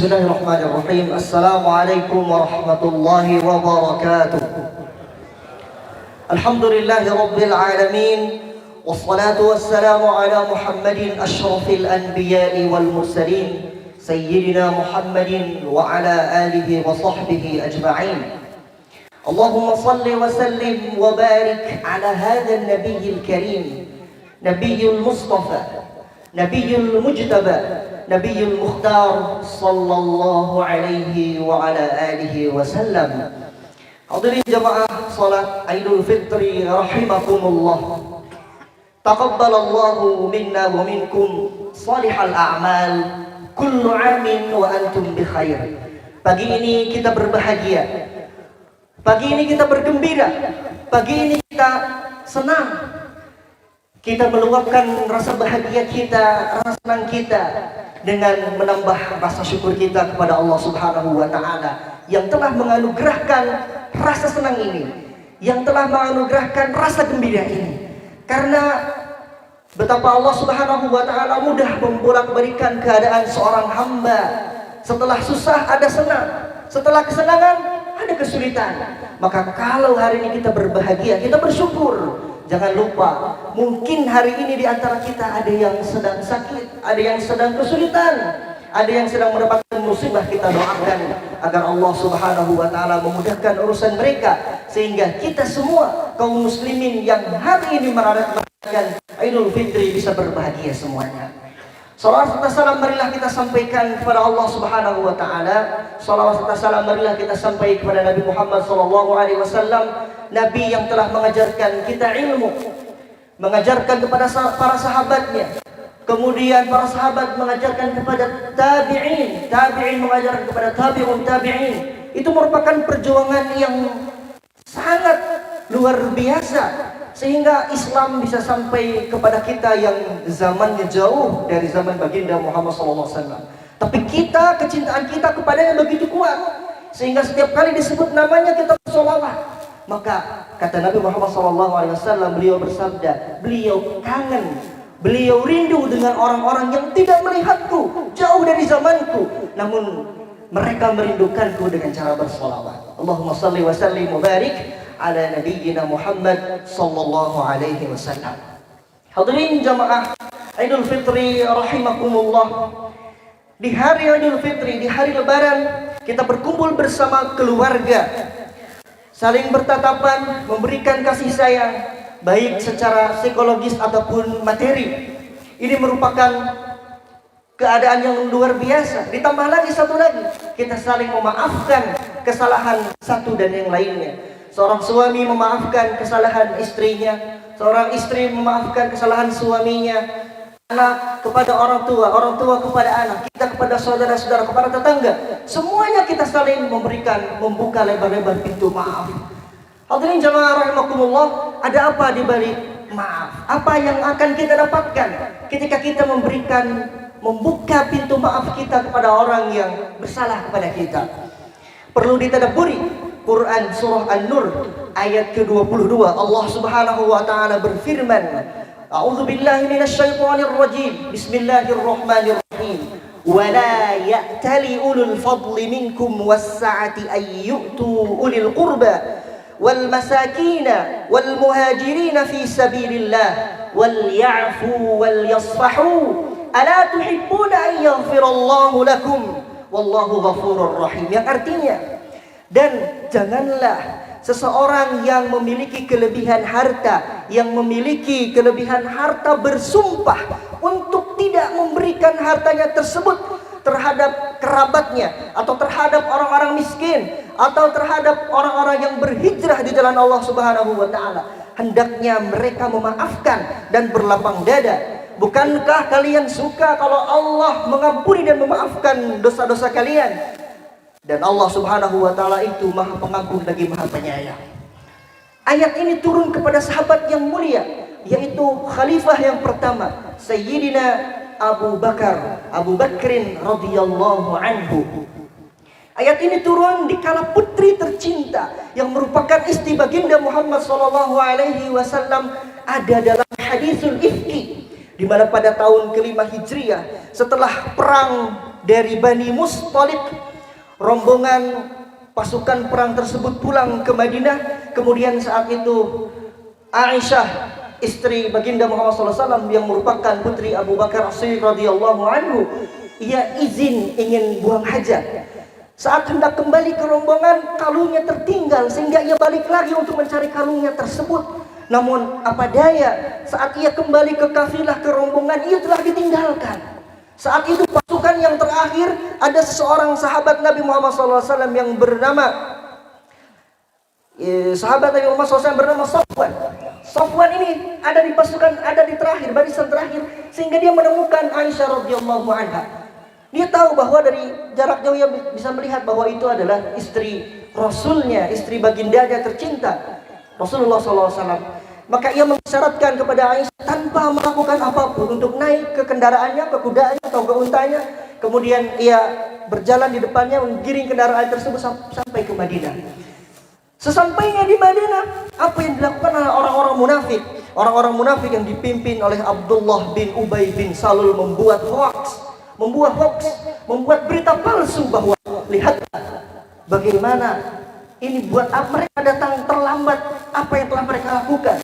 E: Bismillahirrahmanirrahim. Assalamualaikum warahmatullahi wabarakatuh. Alhamdulillahi rabbil alamin. Wassalatu wassalamu ala Muhammadin asyrafil anbiya'i wal mursalin, Sayyidina Muhammadin wa ala alihi wa sahbihi ajma'in. Allahumma salli wa sallim wa barik ala hadha an-nabiyyil karim, Nabiyyul Mustafa, Nabiyyul Mujtaba, Nabiyyul Mukhtar sallallahu alaihi wa ala alihi wasallam. Hadirin jamaah salat Idul Fitri rahimakumullah. Taqabbalallahu minna wa minkum salihal a'mal. Kullu amin wa antum bi khair. Pagi ini kita berbahagia. Pagi ini kita bergembira. Pagi ini kita senang. Kita meluapkan rasa bahagia kita, rasa senang kita dengan menambah rasa syukur kita kepada Allah Subhanahu wa taala yang telah menganugerahkan rasa senang ini, yang telah menganugerahkan rasa gembira ini. Karena betapa Allah Subhanahu wa taala mudah membolak-balikan keadaan seorang hamba. Setelah susah ada senang, setelah kesenangan ada kesulitan. Maka kalau hari ini kita berbahagia, kita bersyukur. Jangan lupa, mungkin hari ini di antara kita ada yang sedang sakit, ada yang sedang kesulitan, ada yang sedang mendapatkan musibah. Kita doakan agar Allah Subhanahu wa taala memudahkan urusan mereka, sehingga kita semua kaum muslimin yang hari ini merayakan Idul Fitri bisa berbahagia semuanya. Salawat serta salam marilah kita sampaikan kepada Allah Subhanahu wa taala. Salawat serta salam marilah kita sampaikan kepada Nabi Muhammad sallallahu alaihi wasallam, Nabi yang telah mengajarkan kita ilmu, mengajarkan kepada para sahabatnya. Kemudian para sahabat mengajarkan kepada tabi'in, tabi'in mengajarkan kepada tabi'un tabi'in. Itu merupakan perjuangan yang sangat luar biasa, sehingga Islam bisa sampai kepada kita yang zamannya jauh dari zaman baginda Muhammad SAW. Tapi kita, kecintaan kita kepadanya begitu kuat, sehingga setiap kali disebut namanya kita bersolawat. Maka kata Nabi Muhammad SAW, beliau bersabda, beliau kangen, beliau rindu dengan orang-orang yang tidak melihatku, jauh dari zamanku, namun mereka merindukanku dengan cara bersolawat. Allahumma salli wa sallim wa barik ala nabiyyina Muhammad sallallahu alaihi wasallam. Hadirin jamaah Idul Fitri rahimakumullah. Di hari Idul Fitri, di hari Lebaran, kita berkumpul bersama keluarga, saling bertatapan, memberikan kasih sayang, baik secara psikologis ataupun materi. Ini merupakan keadaan yang luar biasa. Ditambah lagi satu lagi, kita saling memaafkan kesalahan satu dan yang lainnya. Seorang suami memaafkan kesalahan istrinya, seorang istri memaafkan kesalahan suaminya, anak kepada orang tua kepada anak, kita kepada saudara-saudara, kepada tetangga. Semuanya kita saling memberikan, membuka lebar-lebar pintu maaf. Hadirin jamaah rahimakumullah, ada apa di balik maaf? Apa yang akan kita dapatkan ketika kita membuka pintu maaf kita kepada orang yang bersalah kepada kita? Perlu ditadabburi. Quran surah An-Nur ayat ke-22, Allah Subhanahu wa taala berfirman, A'udzubillahi minasyaitonir rajim. Bismillahirrahmanirrahim. Wa la ya'tali ulul fadli minkum was-sa'ati ay yu'tu ulil qurba wal masakin wal muhajirin fi sabilillah wal ya'fu wal yasfahu ala tuhibbuna an yaghfirallahu lakum wallahu ghafurur rahim. Yang artinya, dan janganlah seseorang yang memiliki kelebihan harta, bersumpah untuk tidak memberikan hartanya tersebut terhadap kerabatnya, atau terhadap orang-orang miskin, atau terhadap orang-orang yang berhijrah di jalan Allah Subhanahu wa taala. Hendaknya mereka memaafkan dan berlapang dada. Bukankah kalian suka kalau Allah mengampuni dan memaafkan dosa-dosa kalian? Dan Allah Subhanahu wa taala itu Maha Pengampun lagi Maha Penyayang. Ayat ini turun kepada sahabat yang mulia, yaitu khalifah yang pertama, Sayyidina Abu Bakrin radhiyallahu anhu. Ayat ini turun di kala putri tercinta yang merupakan istri baginda Muhammad sallallahu alaihi wasallam ada dalam hadisul ifki, di mana pada tahun ke-5 Hijriah, setelah perang dari Bani Musthalib. Rombongan pasukan perang tersebut pulang ke Madinah. Kemudian saat itu Aisyah, istri baginda Muhammad SAW yang merupakan putri Abu Bakar As-Siddiq radhiyallahu anhu, ia izin ingin buang hajat. Saat hendak kembali ke rombongan, kalungnya tertinggal sehingga ia balik lagi untuk mencari kalungnya tersebut. Namun apa daya, saat ia kembali ke kafilah, ke rombongan, ia telah ditinggalkan. Saat itu pasukan yang terakhir, ada seseorang sahabat Nabi Muhammad SAW yang bernama bernama Safwan. Safwan ini ada di pasukan, ada di terakhir, barisan terakhir, sehingga dia menemukan Aisyah radhiyallahu anha. Dia tahu bahwa dari jarak jauh ia bisa melihat bahwa itu adalah istri Rasulnya, istri bagindanya tercinta Rasulullah SAW. Maka ia mengisyaratkan kepada Aisyah tanpa melakukan apapun untuk naik ke kendaraannya, ke kudanya atau ke untanya. Kemudian ia berjalan di depannya menggiring kendaraan tersebut sampai ke Madinah. Sesampainya di Madinah, apa yang dilakukan oleh orang-orang munafik? Orang-orang munafik yang dipimpin oleh Abdullah bin Ubay bin Salul membuat hoax, membuat berita palsu bahwa lihatlah bagaimana ini buat mereka datang terlambat, apa yang telah mereka lakukan.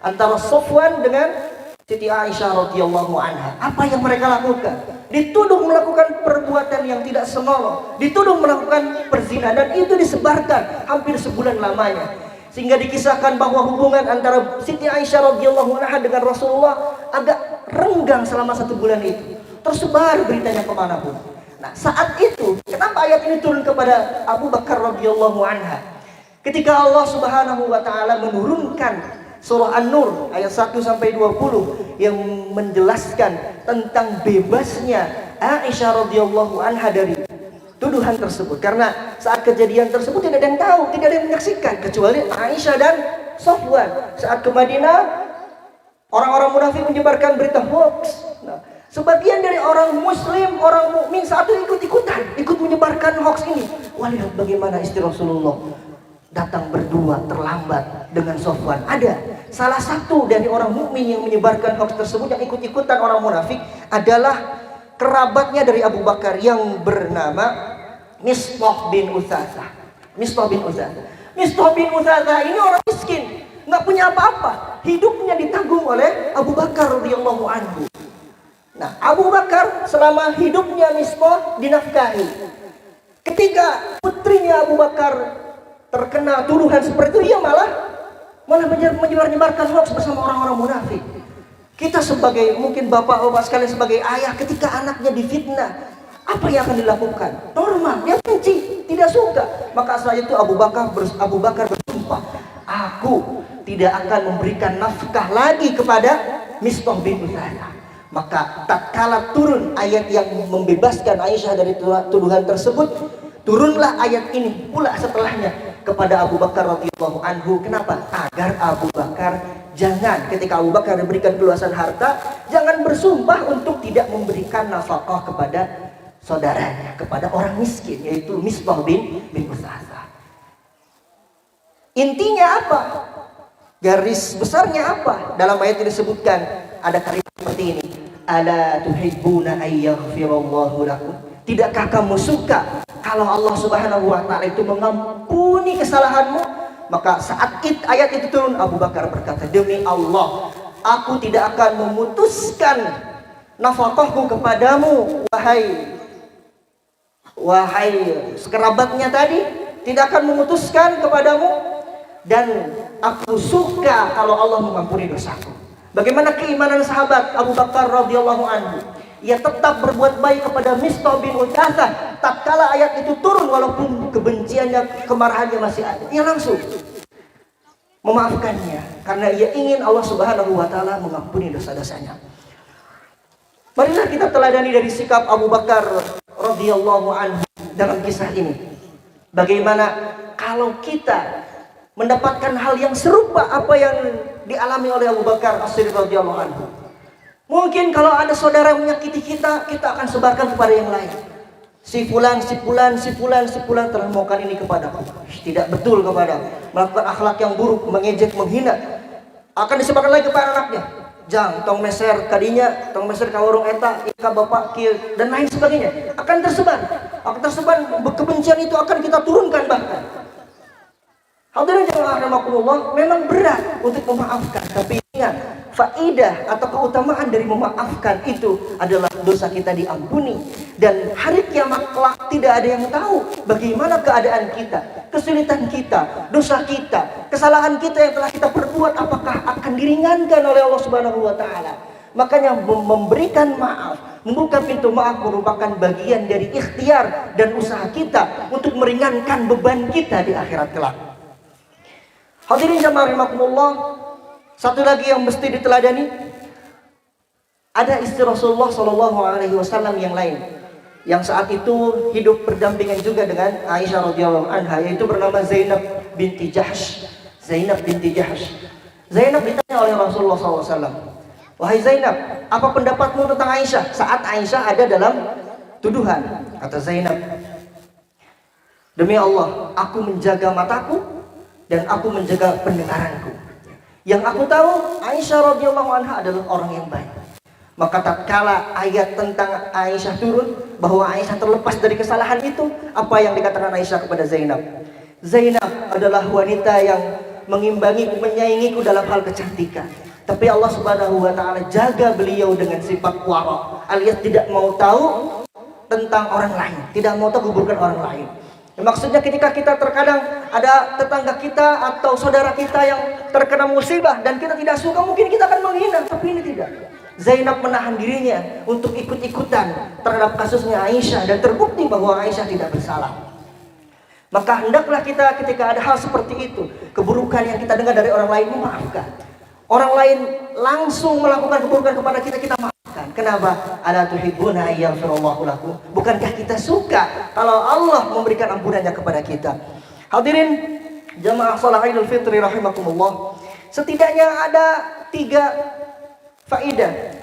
E: Antara Safwan dengan Siti Aisyah radhiyallahu anha, apa yang mereka lakukan? Dituduh melakukan perbuatan yang tidak senonoh, dituduh melakukan perzina, dan itu disebarkan hampir sebulan lamanya. Sehingga dikisahkan bahwa hubungan antara Siti Aisyah radhiyallahu anha dengan Rasulullah agak renggang selama 1 bulan itu. Tersebar beritanya kemanapun. Nah, saat itu kenapa ayat ini turun kepada Abu Bakar radhiyallahu anha? Ketika Allah Subhanahu wa taala menurunkan surah An-Nur ayat 1 sampai 20 yang menjelaskan tentang bebasnya Aisyah radhiyallahu anha dari tuduhan tersebut. Karena saat kejadian tersebut tidak ada yang tahu, tidak ada yang menyaksikan kecuali Aisyah dan Safwan. Saat ke Madinah, orang-orang munafik menyebarkan berita hoax. Nah, sebagian dari orang muslim, orang mukmin saat itu ikut menyebarkan hoax ini. Wah, lihat bagaimana istri Rasulullah datang berdua terlambat dengan Safwan. Ada salah satu dari orang mukmin yang menyebarkan hoax tersebut yang ikut-ikutan orang munafik adalah kerabatnya dari Abu Bakar yang bernama Mistah bin Utsatsa. Mistah bin Utsatsa ini orang miskin, nggak punya apa-apa. Hidupnya ditanggung oleh Abu Bakar radhiyallahu anhu. Nah, Abu Bakar selama hidupnya Mistah dinafkahi. Ketika putrinya Abu Bakar terkena tuduhan seperti itu, ia malah menyebarkan hoax bersama orang-orang munafik. Kita sebagai mungkin bapak-bapak sekalian sebagai ayah, ketika anaknya difitnah, apa yang akan dilakukan? Normal, dia benci, tidak suka. Maka saat itu Abu Bakar bersumpah, aku tidak akan memberikan nafkah lagi kepada Mistah bin Utsatsa. Maka tatkala turun ayat yang membebaskan Aisyah dari tuduhan tersebut, turunlah ayat ini pula setelahnya kepada Abu Bakar radhiyallahu anhu. Kenapa? Agar Abu Bakar jangan, ketika Abu Bakar diberikan keluasan harta, jangan bersumpah untuk tidak memberikan nafkah kepada saudaranya, kepada orang miskin, yaitu Mistah bin Utsatsa. Intinya apa? Garis besarnya apa? Dalam ayat ini disebutkan ada kalimat seperti ini. Ala tuhibbuna ayyaghfirallahu lakum? Tidakkah kamu suka kalau Allah Subhanahu wa taala itu mengampuni kesalahanmu? Maka saat ayat itu turun, Abu Bakar berkata, demi Allah, aku tidak akan memutuskan nafkahku kepadamu, wahai sekerabatnya tadi, tidak akan memutuskan kepadamu, dan aku suka kalau Allah mengampuni dosaku. Bagaimana keimanan sahabat Abu Bakar radhiyallahu anhu? Ia tetap berbuat baik kepada Mistah bin Utsatsa tatkala ayat itu turun, walaupun kebenciannya, kemarahannya masih ada. Ia langsung memaafkannya karena ia ingin Allah Subhanahu wa taala mengampuni dosa-dosanya. Marilah kita teladani dari sikap Abu Bakar radhiyallahu anhu dalam kisah ini. Bagaimana kalau kita mendapatkan hal yang serupa apa yang dialami oleh Abu Bakar As-Siddiq radhiyallahu anhu. Mungkin kalau ada saudara yang menyakiti kita, kita akan sebarkan kepada yang lain. Si fulan telah melakukan ini kepadaku, tidak betul kepada, melakukan akhlak yang buruk, mengejek, menghina, akan disebarkan lagi kepada anaknya. jang tong meser kadinya, tong meser ka warung eta, ika bapak kieu dan lain sebagainya akan tersebar. Kebencian itu akan kita turunkan bahkan. Hadirin jemaah rahimakumullah, memang berat untuk memaafkan, tapi ingat, faidah atau keutamaan dari memaafkan itu adalah dosa kita diampuni, dan hari kiamat kelak tidak ada yang tahu bagaimana keadaan kita, kesulitan kita, dosa kita, kesalahan kita yang telah kita perbuat apakah akan diringankan oleh Allah Subhanahu wa taala. Makanya memberikan maaf, membuka pintu maaf merupakan bagian dari ikhtiar dan usaha kita untuk meringankan beban kita di akhirat kelak. Hadirin jamaah rahimakumullah, satu lagi yang mesti diteladani, ada istri Rasulullah Shallallahu Alaihi Wasallam yang lain, yang saat itu hidup berdampingan juga dengan Aisyah radhiyallahu anha, yaitu bernama Zainab binti Jahsh. Zainab binti Jahsh. Zainab ditanya oleh Rasulullah SAW, wahai Zainab, apa pendapatmu tentang Aisyah? Saat Aisyah ada dalam tuduhan, kata Zainab, demi Allah, aku menjaga mataku dan aku menjaga pendengaranku. Yang aku tahu, Aisyah radhiyallahu anha adalah orang yang baik. Maka tatkala ayat tentang Aisyah turun, bahwa Aisyah terlepas dari kesalahan itu, apa yang dikatakan Aisyah kepada Zainab? Zainab adalah wanita yang mengimbangiku, menyaingiku dalam hal kecantikan. Tapi Allah Subhanahu wa taala jaga beliau dengan sifat wara, alias tidak mau tahu tentang orang lain, tidak mau tahu keburukan orang lain. Maksudnya ketika kita terkadang ada tetangga kita atau saudara kita yang terkena musibah dan kita tidak suka, mungkin kita akan menghina, tapi ini tidak. Zainab menahan dirinya untuk ikut-ikutan terhadap kasusnya Aisyah dan terbukti bahwa Aisyah tidak bersalah. Maka hendaklah kita ketika ada hal seperti itu, keburukan yang kita dengar dari orang lain, memaafkan. Orang lain langsung melakukan keburukan kepada kita, kita maafkan. Kenapa? Ala tuhibbuna ayyafirallahu lakum. Bukankah kita suka kalau Allah memberikan ampunannya kepada kita? Hadirin jamaah salat Idul Fitri rahimakumullah. Setidaknya ada tiga faidah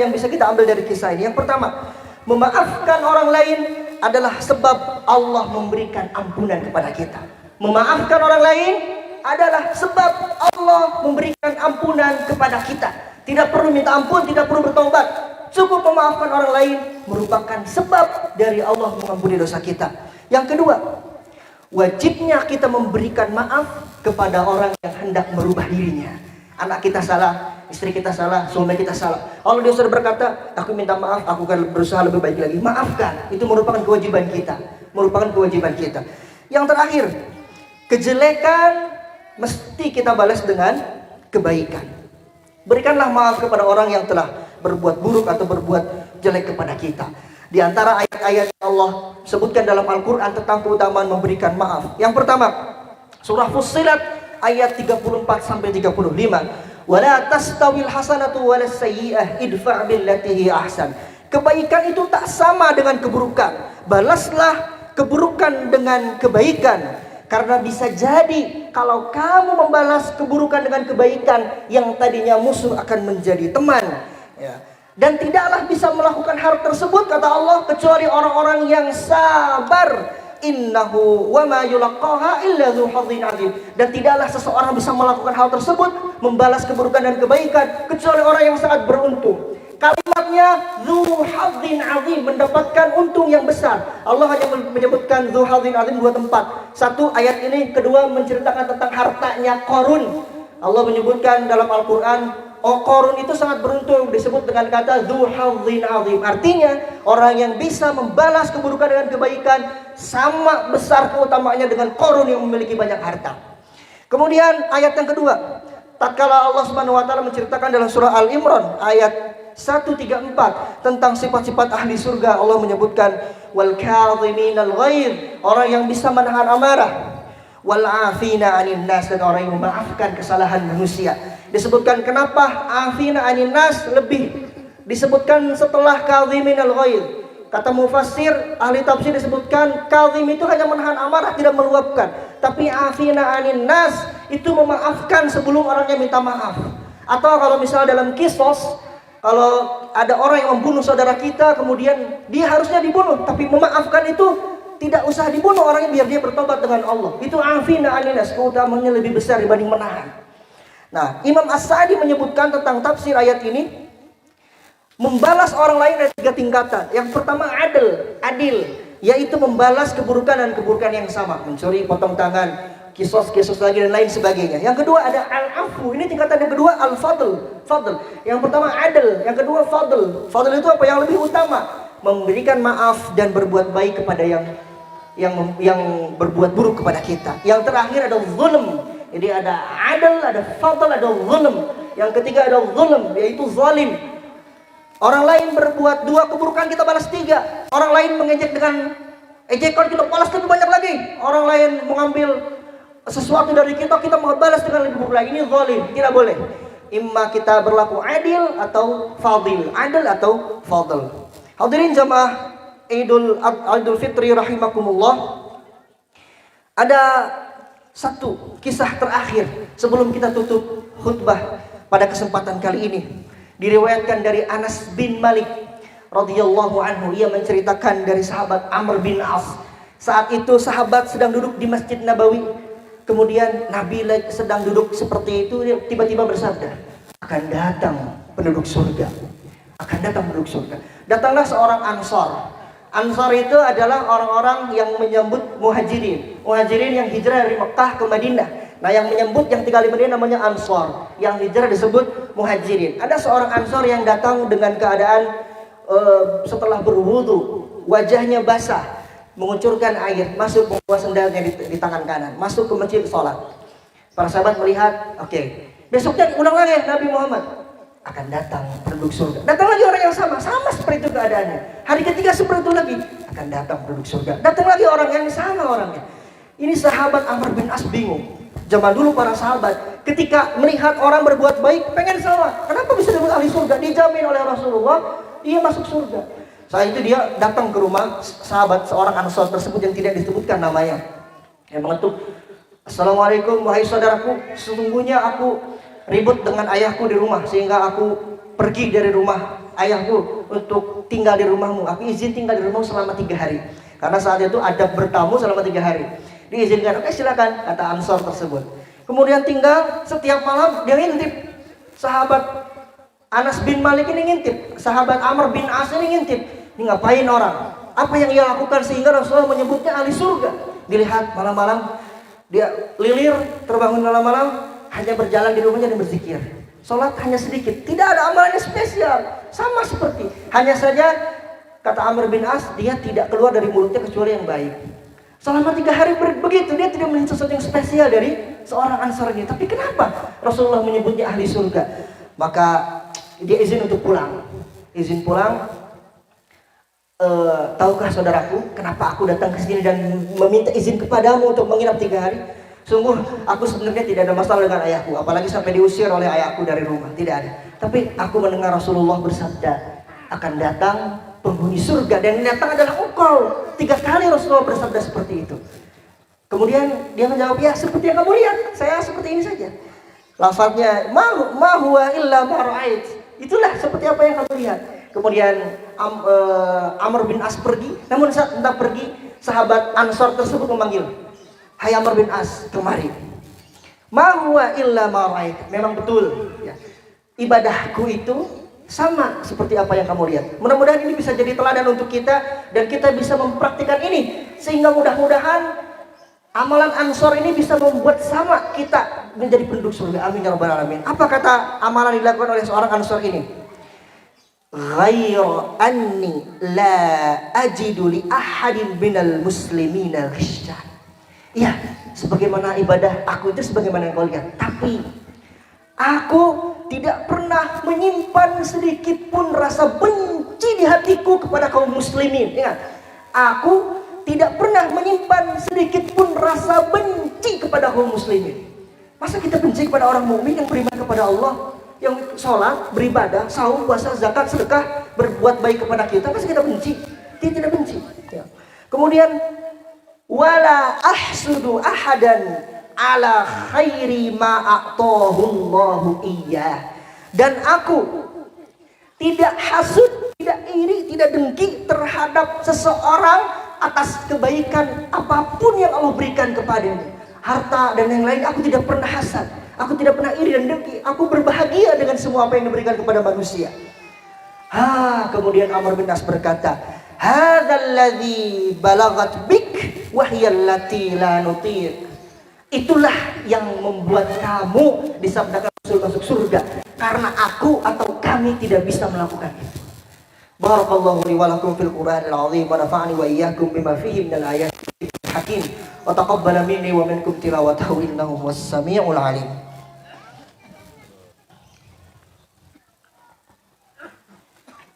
E: yang bisa kita ambil dari kisah ini. Yang pertama, memaafkan orang lain adalah sebab Allah memberikan ampunan kepada kita. Memaafkan orang lain adalah sebab Allah memberikan ampunan kepada kita. Tidak perlu minta ampun, tidak perlu bertobat, cukup memaafkan orang lain merupakan sebab dari Allah mengampuni dosa kita. Yang kedua, wajibnya kita memberikan maaf kepada orang yang hendak merubah dirinya. Anak kita salah, istri kita salah, suami kita salah. Kalau dia sudah berkata, aku minta maaf, aku akan berusaha lebih baik lagi. Maafkan, itu merupakan kewajiban kita. Yang terakhir, kejelekan mesti kita balas dengan kebaikan. Berikanlah maaf kepada orang yang telah berbuat buruk atau berbuat jelek kepada kita. Di antara ayat-ayat Allah sebutkan dalam Al-Quran tentang keutamaan memberikan maaf. Yang pertama, surah Fussilat ayat 34-35. Wala tastawil hasanatu walas sayyi'ah idfa' billati hiya ahsan. Kebaikan itu tak sama dengan keburukan. Balaslah keburukan dengan kebaikan. Karena bisa jadi kalau kamu membalas keburukan dengan kebaikan, yang tadinya musuh akan menjadi teman, ya. Dan tidaklah bisa melakukan hal tersebut, kata Allah, kecuali orang-orang yang sabar. Innahu wa ma yulaqaha illa dzu hadzin adzim. Dan tidaklah seseorang bisa melakukan hal tersebut, membalas keburukan dan kebaikan, kecuali orang yang sangat beruntung. Kalimatnya dzu hadzin adzim, mendapatkan untung yang besar. Allah hanya menyebutkan dzu hadzin adzim dua tempat. Satu ayat ini, kedua menceritakan tentang hartanya Qarun. Allah menyebutkan dalam Al-Qur'an, Qarun itu sangat beruntung, disebut dengan kata dzu hadzin adzim. Artinya orang yang bisa membalas keburukan dengan kebaikan sama besar keutamaannya dengan Qarun yang memiliki banyak harta. Kemudian ayat yang kedua, tatkala Allah Subhanahu wa taala menceritakan dalam surah Al-Imran ayat 134 tentang sifat-sifat ahli surga, Allah menyebutkan wal kadhiminal ghaidh, orang yang bisa menahan amarah, wal afina 'anil nas, dan orang yang memaafkan kesalahan manusia. Disebutkan kenapa afina 'anil nas lebih disebutkan setelah kadhiminal ghaidh. Kata mufassir, ahli tafsir disebutkan kadhim itu hanya menahan amarah, tidak meluapkan. Tapi afina 'anil nas itu memaafkan sebelum orangnya minta maaf. Atau kalau misalnya dalam kisos, kalau ada orang yang membunuh saudara kita, kemudian dia harusnya dibunuh, tapi memaafkan itu tidak usah dibunuh orangnya biar dia bertobat dengan Allah. Itu afina 'anil nas, keutamanya lebih besar dibanding menahan. Nah, Imam As-Sa'di menyebutkan tentang tafsir ayat ini, membalas orang lain ada 3 tingkatan. Yang pertama adil, yaitu membalas keburukan dan keburukan yang sama, mencuri, potong tangan, kisos lagi dan lain sebagainya. Yang kedua ada al-afu, ini tingkatan yang kedua, al-fadl. Yang pertama adil, yang kedua fadl. Fadl itu apa? Yang lebih utama, memberikan maaf dan berbuat baik kepada yang berbuat buruk kepada kita. Yang terakhir ada zulm. Jadi ada adil, ada fadl, ada zulm. Yang ketiga ada zulm, yaitu zalim. Orang lain berbuat 2 keburukan, kita balas 3. Orang lain mengejek dengan ejekan, kita balas lebih banyak lagi. Orang lain mengambil sesuatu dari kita mau balas dengan lebih buruk lagi. Ini zalim, tidak boleh. Imma kita berlaku adil atau fadil, adil atau fadl. Hadirin jamaah Idul Fitri rahimakumullah. Ada satu kisah terakhir sebelum kita tutup khutbah pada kesempatan kali ini. Diriwayatkan dari Anas bin Malik radhiyallahu anhu. Ia menceritakan dari sahabat Amr bin As. Saat itu sahabat sedang duduk di Masjid Nabawi. Kemudian Nabi sedang duduk seperti itu, dia tiba-tiba bersabda, akan datang penduduk surga. Akan datang penduduk surga. Datanglah seorang Ansar. Ansar itu adalah orang-orang yang menyambut muhajirin. Muhajirin yang hijrah dari Mekah ke Madinah. Nah, yang menyambut yang tinggal di Madinah namanya Ansar. Yang hijrah disebut muhajirin. Ada seorang Ansar yang datang dengan keadaan setelah berwudu, wajahnya basah, mengucurkan air, masuk membawa sendalnya di tangan kanan, masuk ke masjid sholat. Para sahabat melihat, oke, besoknya ulang lagi Nabi Muhammad, akan datang penduduk surga. Datang lagi orang yang sama seperti itu keadaannya. Hari ketiga seperti itu lagi, akan datang penduduk surga. Datang lagi orang yang sama orangnya. Ini sahabat Amr bin As bingung. Zaman dulu para sahabat ketika melihat orang berbuat baik pengen sama. Kenapa bisa disebut ahli surga? Dijamin oleh Rasulullah dia masuk surga. Saat itu dia datang ke rumah sahabat seorang Ansar tersebut yang tidak disebutkan namanya. Dia mengetuk, "Assalamualaikum wahai saudaraku, sesungguhnya aku ribut dengan ayahku di rumah sehingga aku pergi dari rumah ayahku untuk tinggal di rumahmu. Aku izin tinggal di rumahmu selama 3 hari. Karena saat itu adab bertamu selama 3 hari. Diizinkan, oke silakan, kata Ansar tersebut. Kemudian tinggal setiap malam dia ngintip. Sahabat Anas bin Malik ini ngintip, sahabat Amr bin As ini ngintip. Ini ngapain orang? Apa yang ia lakukan sehingga Rasulullah menyebutnya ahli surga? Dilihat malam-malam dia lilir, terbangun malam-malam, hanya berjalan di rumahnya dan berzikir. Sholat hanya sedikit, tidak ada amalannya spesial, sama seperti. Hanya saja kata Amr bin As, dia tidak keluar dari mulutnya kecuali yang baik. Selama 3 hari begitu, dia tidak melihat sesuatu yang spesial dari seorang Ansar ini. Tapi kenapa Rasulullah menyebutnya ahli surga? Maka dia izin untuk pulang. Izin pulang. Tahukah saudaraku, kenapa aku datang ke sini dan meminta izin kepadamu untuk menginap 3 hari? Sungguh, aku sebenarnya tidak ada masalah dengan ayahku, apalagi sampai diusir oleh ayahku dari rumah. Tidak ada. Tapi aku mendengar Rasulullah bersabda, akan datang penghuni surga dan yang datang adalah engkau. 3 kali Rasulullah bersabda seperti itu. Kemudian dia menjawab, ya seperti yang kamu lihat, saya seperti ini saja. Lafaznya, ma huwa illa ma ra'ait. Itulah seperti apa yang kamu lihat. Kemudian Amr bin As pergi. Namun saat hendak pergi, sahabat Ansar tersebut memanggil, hai Amr bin As, kemari. Ma huwa illa ma ra'ait. Memang betul ya. Ibadahku itu sama seperti apa yang kamu lihat. Mudah-mudahan ini bisa jadi teladan untuk kita dan kita bisa mempraktikkan ini sehingga mudah-mudahan amalan Ansar ini bisa membuat sama kita menjadi penduduk surga. Amin ya rabbal alamin. Apa kata amalan dilakukan oleh seorang Ansar ini? Ghayra anni la ajidu li ahadin minal muslimina ghishyan. Ya, sebagaimana ibadah aku itu sebagaimana yang kau lihat. Tapi aku tidak pernah menyimpan sedikit pun rasa benci di hatiku kepada kaum muslimin. Ingat, aku tidak pernah menyimpan sedikit pun rasa benci kepada kaum muslimin. Masa kita benci kepada orang mukmin yang beriman kepada Allah, yang sholat, beribadah, saum, puasa, zakat, sedekah, berbuat baik kepada kita, masa kita benci? Dia tidak benci. Ya. Kemudian, wala ahsudu ahadan ala khairi ma'atahullahu iyyah. Dan aku tidak hasud, tidak iri, tidak dengki terhadap seseorang atas kebaikan apapun yang Allah berikan kepadanya. Harta dan yang lain aku tidak pernah hasad. Aku tidak pernah iri dan dengki. Aku berbahagia dengan semua apa yang diberikan kepada manusia. Kemudian Amr bin As berkata, hadzal ladzi balagat bik wa hiya allati la nutiq. Itulah yang membuat kamu disabdakan Rasul masuk surga, karena aku atau kami tidak bisa melakukan itu. Barakallahu li wa lakum fil Qur'anil azim wa nafa'ani wa iyyakum bima fihi minal ayatil hakim wa taqabbala minni wa minkum tilawatahu innahu huwas samiul alim.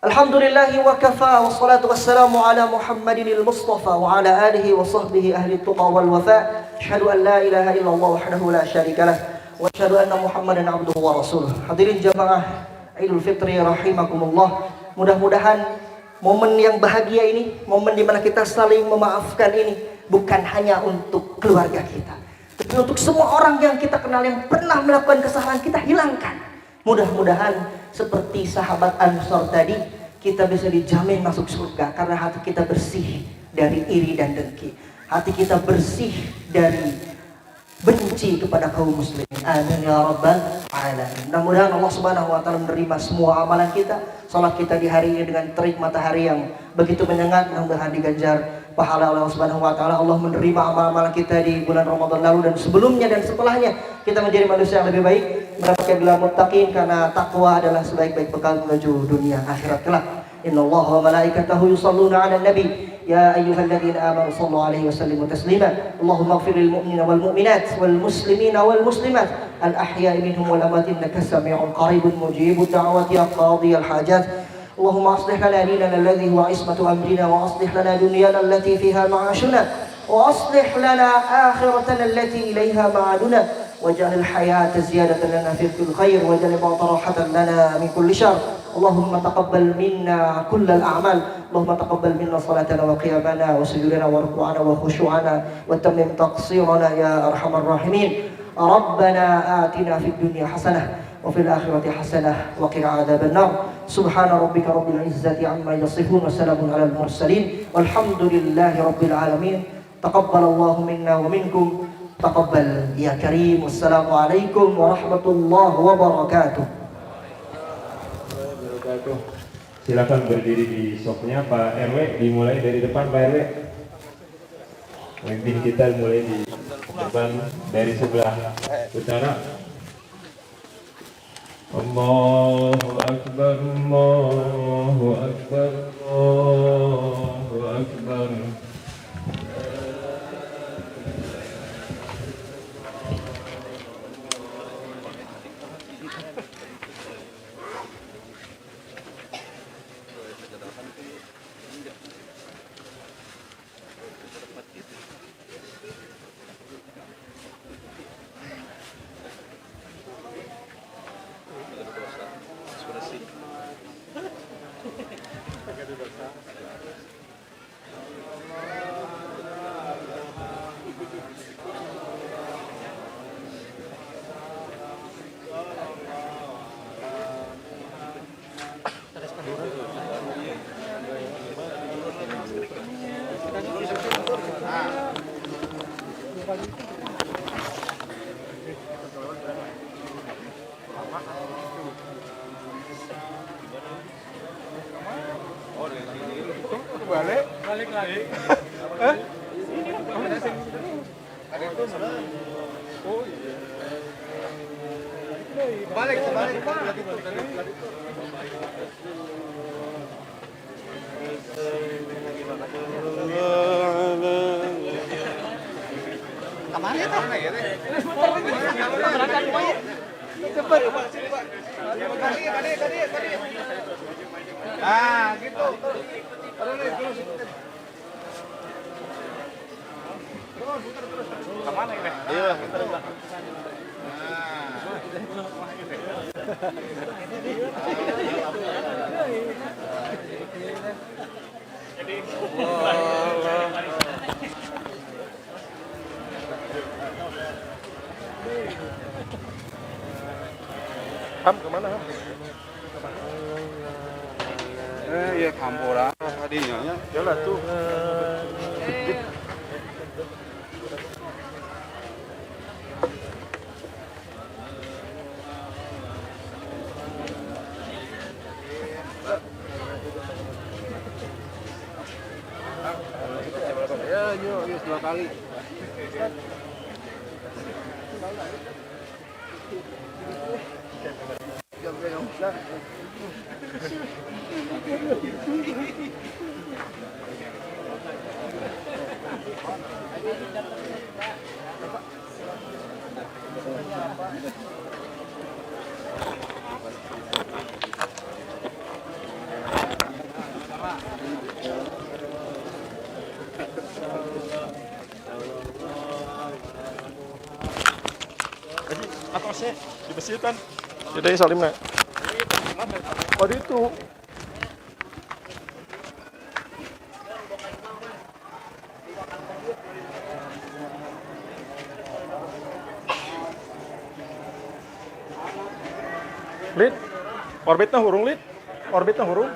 E: Alhamdulillahi wa kafa wa salatu wassalamu ala Muhammadinil Mustafa wa ala alihi wa sahbihi ahli tuqa wal wafa. Asyhadu an la ilaha illallah wahdahu la syarika lah wa asyhadu anna Muhammadan abduhu wa rasuluh. Hadirin jamaah Idul Fitri rahimakumullah. Mudah-mudahan momen yang bahagia ini, momen di mana kita saling memaafkan ini bukan hanya untuk keluarga kita, tapi untuk semua orang yang kita kenal yang pernah melakukan kesalahan kita hilangkan. Mudah-mudahan seperti sahabat Ansor tadi, kita bisa dijamin masuk surga karena hati kita bersih dari iri dan dengki. Hati kita bersih dari benci kepada kaum muslimin. Amin ya rabbal alamin. Mudah-mudahan Allah Subhanahu wa taala menerima semua amalan kita. Salat kita di hari ini dengan terik matahari yang begitu menyengat, mudah-mudahan diganjar pahala Allah Subhanahu wa taala. Allah menerima amal-amal kita di bulan Ramadan lalu dan sebelumnya dan setelahnya. Kita menjadi manusia yang lebih baik, mendapatkan gelar muttaqin, karena takwa adalah sebaik-baik bekal menuju dunia akhirat kelak. Innallaha wa malaikatahu yusholluna 'alan nabi. Ya ayyuhalladzina amanu shallu 'alaihi wa sallimu taslima. Allahumma ighfir lil mu'minina wal mu'minat wal muslimina wal muslimat al ahya'i minhum wal amwat innaka samii'un qaribun mujibud da'wati ya qadiyal hajat. اللهم أصلح لنا ديننا الذي هو عصمة أمرنا وأصلح لنا دنيانا التي فيها معاشنا وأصلح لنا آخرتنا التي إليها معادنا واجعل الحياة زيادة لنا في كل خير واجعل الموت راحة لنا من كل شر. اللهم تقبل منا كل الأعمال. اللهم تقبل منا صلاتنا وقيامنا وسجودنا وركوعنا وخشوعنا وتمم تقصيرنا يا أرحم الراحمين. ربنا آتنا في الدنيا حسنة وفي الآخرة حسنة وقنا عذاب النار. سبحان ربك رب العزة عما يصفون وسلام على المرسلين والحمد لله رب العالمين. تقبل الله منا ومنكم. تقبل يا كريم. والسلام عليكم ورحمة الله وبركاته.
D: Silakan berdiri di sofnya Pak RW, dimulai dari depan Pak RW. Pemimpin kita mulai di depan dari sebelah utara. Allahu Akbar, Allahu Akbar, Allahu Akbar.
B: Balik lagi. Balik. Kemana ya? Cepat. Ah, gitu. Terus. Kemana ini? Iya, putar. Jadi Ham kemana Ham? Ya Kampora tadinya ya. Jalan tuh. Yuk 2 kali.
F: Atasnya dibersihkan. Jadi salimnya. Oh itu. Lid, orbitnya hurung lid, orbitnya hurung.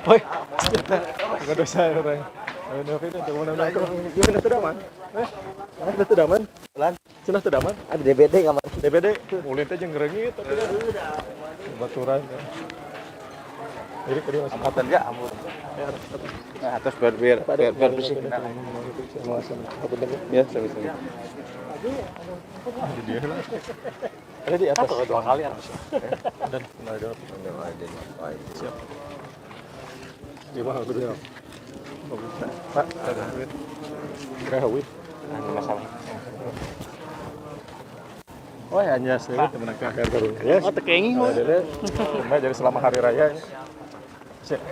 F: Woi, nggak dosa orang. Oke, itu mana gimana tuh daman? Sudah tuh daman? Pelan. Sudah tuh daman? Ada DBD kamar. DBD, mulai teh jeung ngereungit tapi baturan. Jadi tadi masih kapten ya, amur.
B: Nah, atas biar bersih. Ya, sama-sama.
F: Di dia lah. Ada di atas. 2 kali harus. Dan ada. Siap. Di mana aku dia? Pak, ada duit. Kira duit. Masalah. Oh ya, hanya sih teman ke akhir baru. Ya. Oh, tekengi mah. Jadi selama hari raya ini. Siap.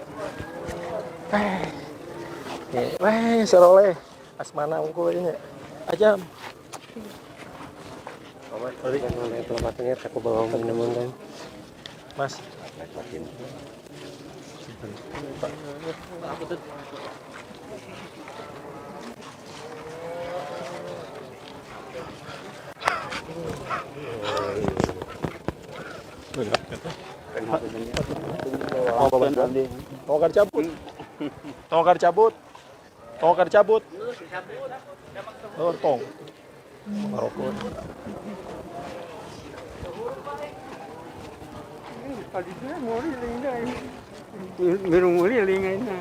F: Weh, seroleh. Asmana unggul ini. Ajam. Tadi kan pelatihnya aku bawa minum kan. Mas. Pak. Tongkar cabut. Tongkar cabut. Tongkar cabut. Oh, tong. Maroko.
A: Merung muli lingai na.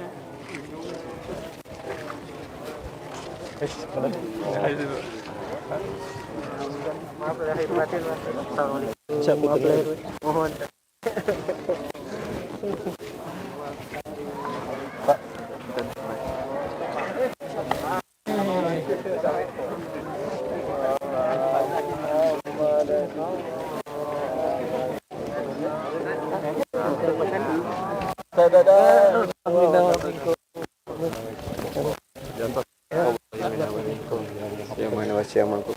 A: Maaf lahir batin lah. Assalamualaikum. Mohon.
F: Pak.
B: Yang mana wasi yang mampu.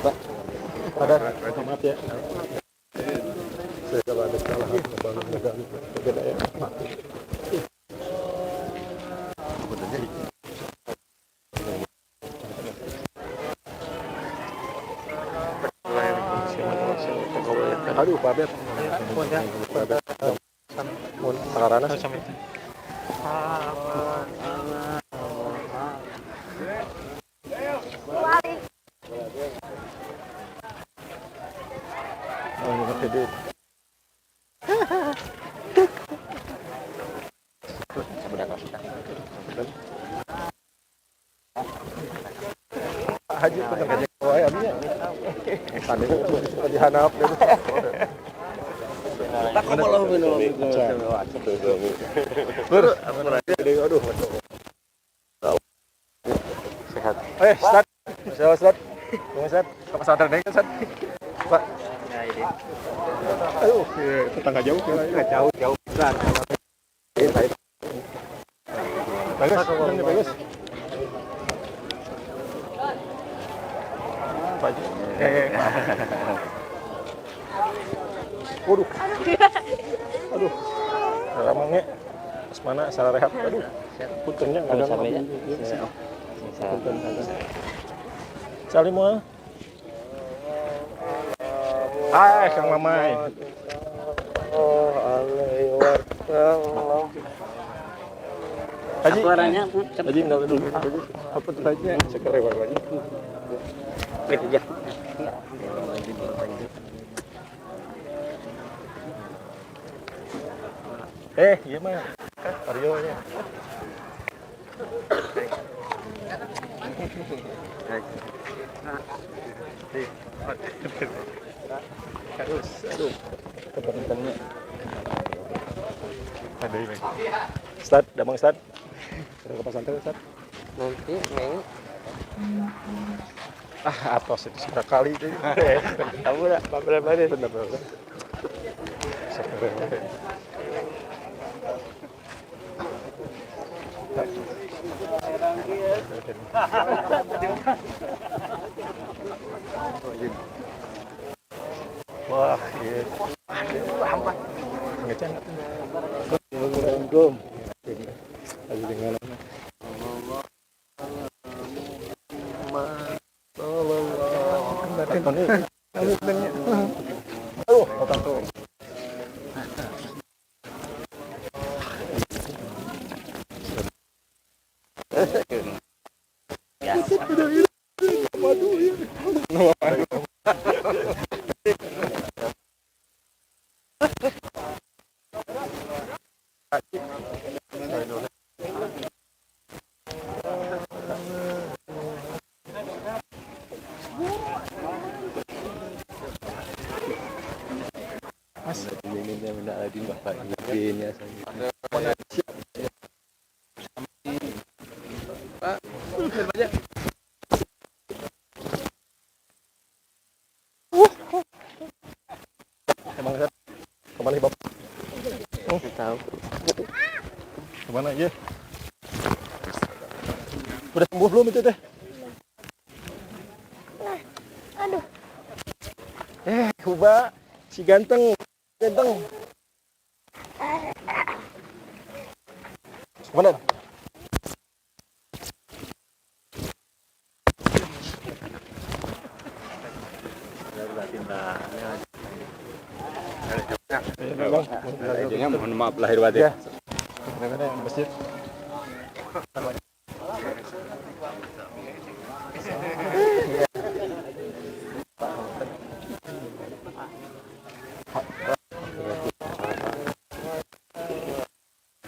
F: Pak, ada maaf ya. Saya kalau ada kesalahan membangun negara berbeda ya. Aduh, Pak Bet. Pak Bet. Mun sarana. Oh, ini gede. Pak Haji pernah kerja wae abdinya. Tadi di hanap gitu.
E: Tak kalau minum.
F: Lur, aduh. Sehat. Start. Masya Start. Tunggu Start. Ke pesantren ini kan Start. Pak. Aduh, tetangga jauh. Jauh. Start. Bagus. Waduh. Ramangnya Mas mana salah rehat. Aduh. Puntennya enggak ada sampai. Punten. Salim moal. Hai Kang Mamai. Alaihi wasallam. Haji. Haji enggak dulu. Apa tuh haji? Sekere wae haji. Gitu aja. Iya mah. Aryo nya. Aduh. Kepentingannya. Ada ini. Start, damang start. Ke pesantren start.
A: Nanti main.
F: Atos itu sekali itu. Kamu enggak berapa ini benar. Wah, iya. Hambat. Ngecen. Assalamualaikum. Lagi dengan Aduh, otak tuh. Mas, ini minta lagi Bapak Ibunya saya. Pak, aja. Emang Ustaz? Kemana Bapak? Oh, tahu. Kemana aja? Udah sembuh belum itu teh? Aduh. Kuba, si ganteng. Mana?
B: Mohon maaf lahir batin.
F: Mana masjid?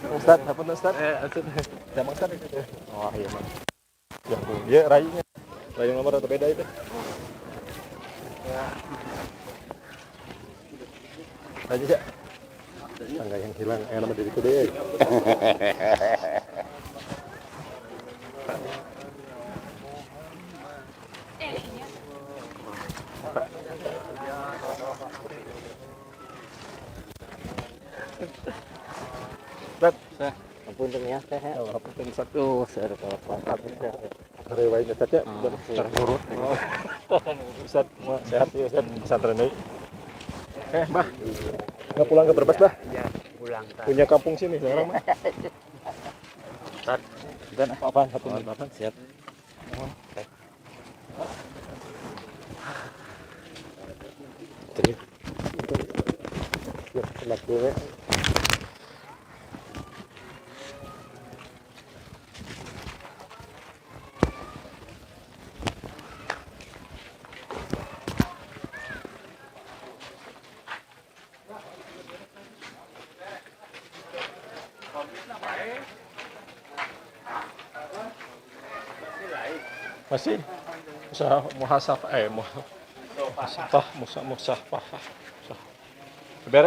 F: Ustaz, apa Ustaz? Damang Ustaz. Oh iya Mas. Yang dia rayunya. Rayu nomor atau beda itu? Aja ya. Tangga yang hilang, nama diriku deh. Ustaz,
A: Apunten ya teh.
F: apunten satu riwayatnya Ustaz ya, terurut. Ustaz, sehat ya Ustaz, pesantren ini. Mbah, nggak pulang ke Brebes, Mbah?
A: Ya, pulang.
F: Punya kampung sini sekarang, Mbah. Ustaz, dan apa-apaan, apa-apaan, siap. Terus, siap, dulu. Masih usaha muhasabah musafah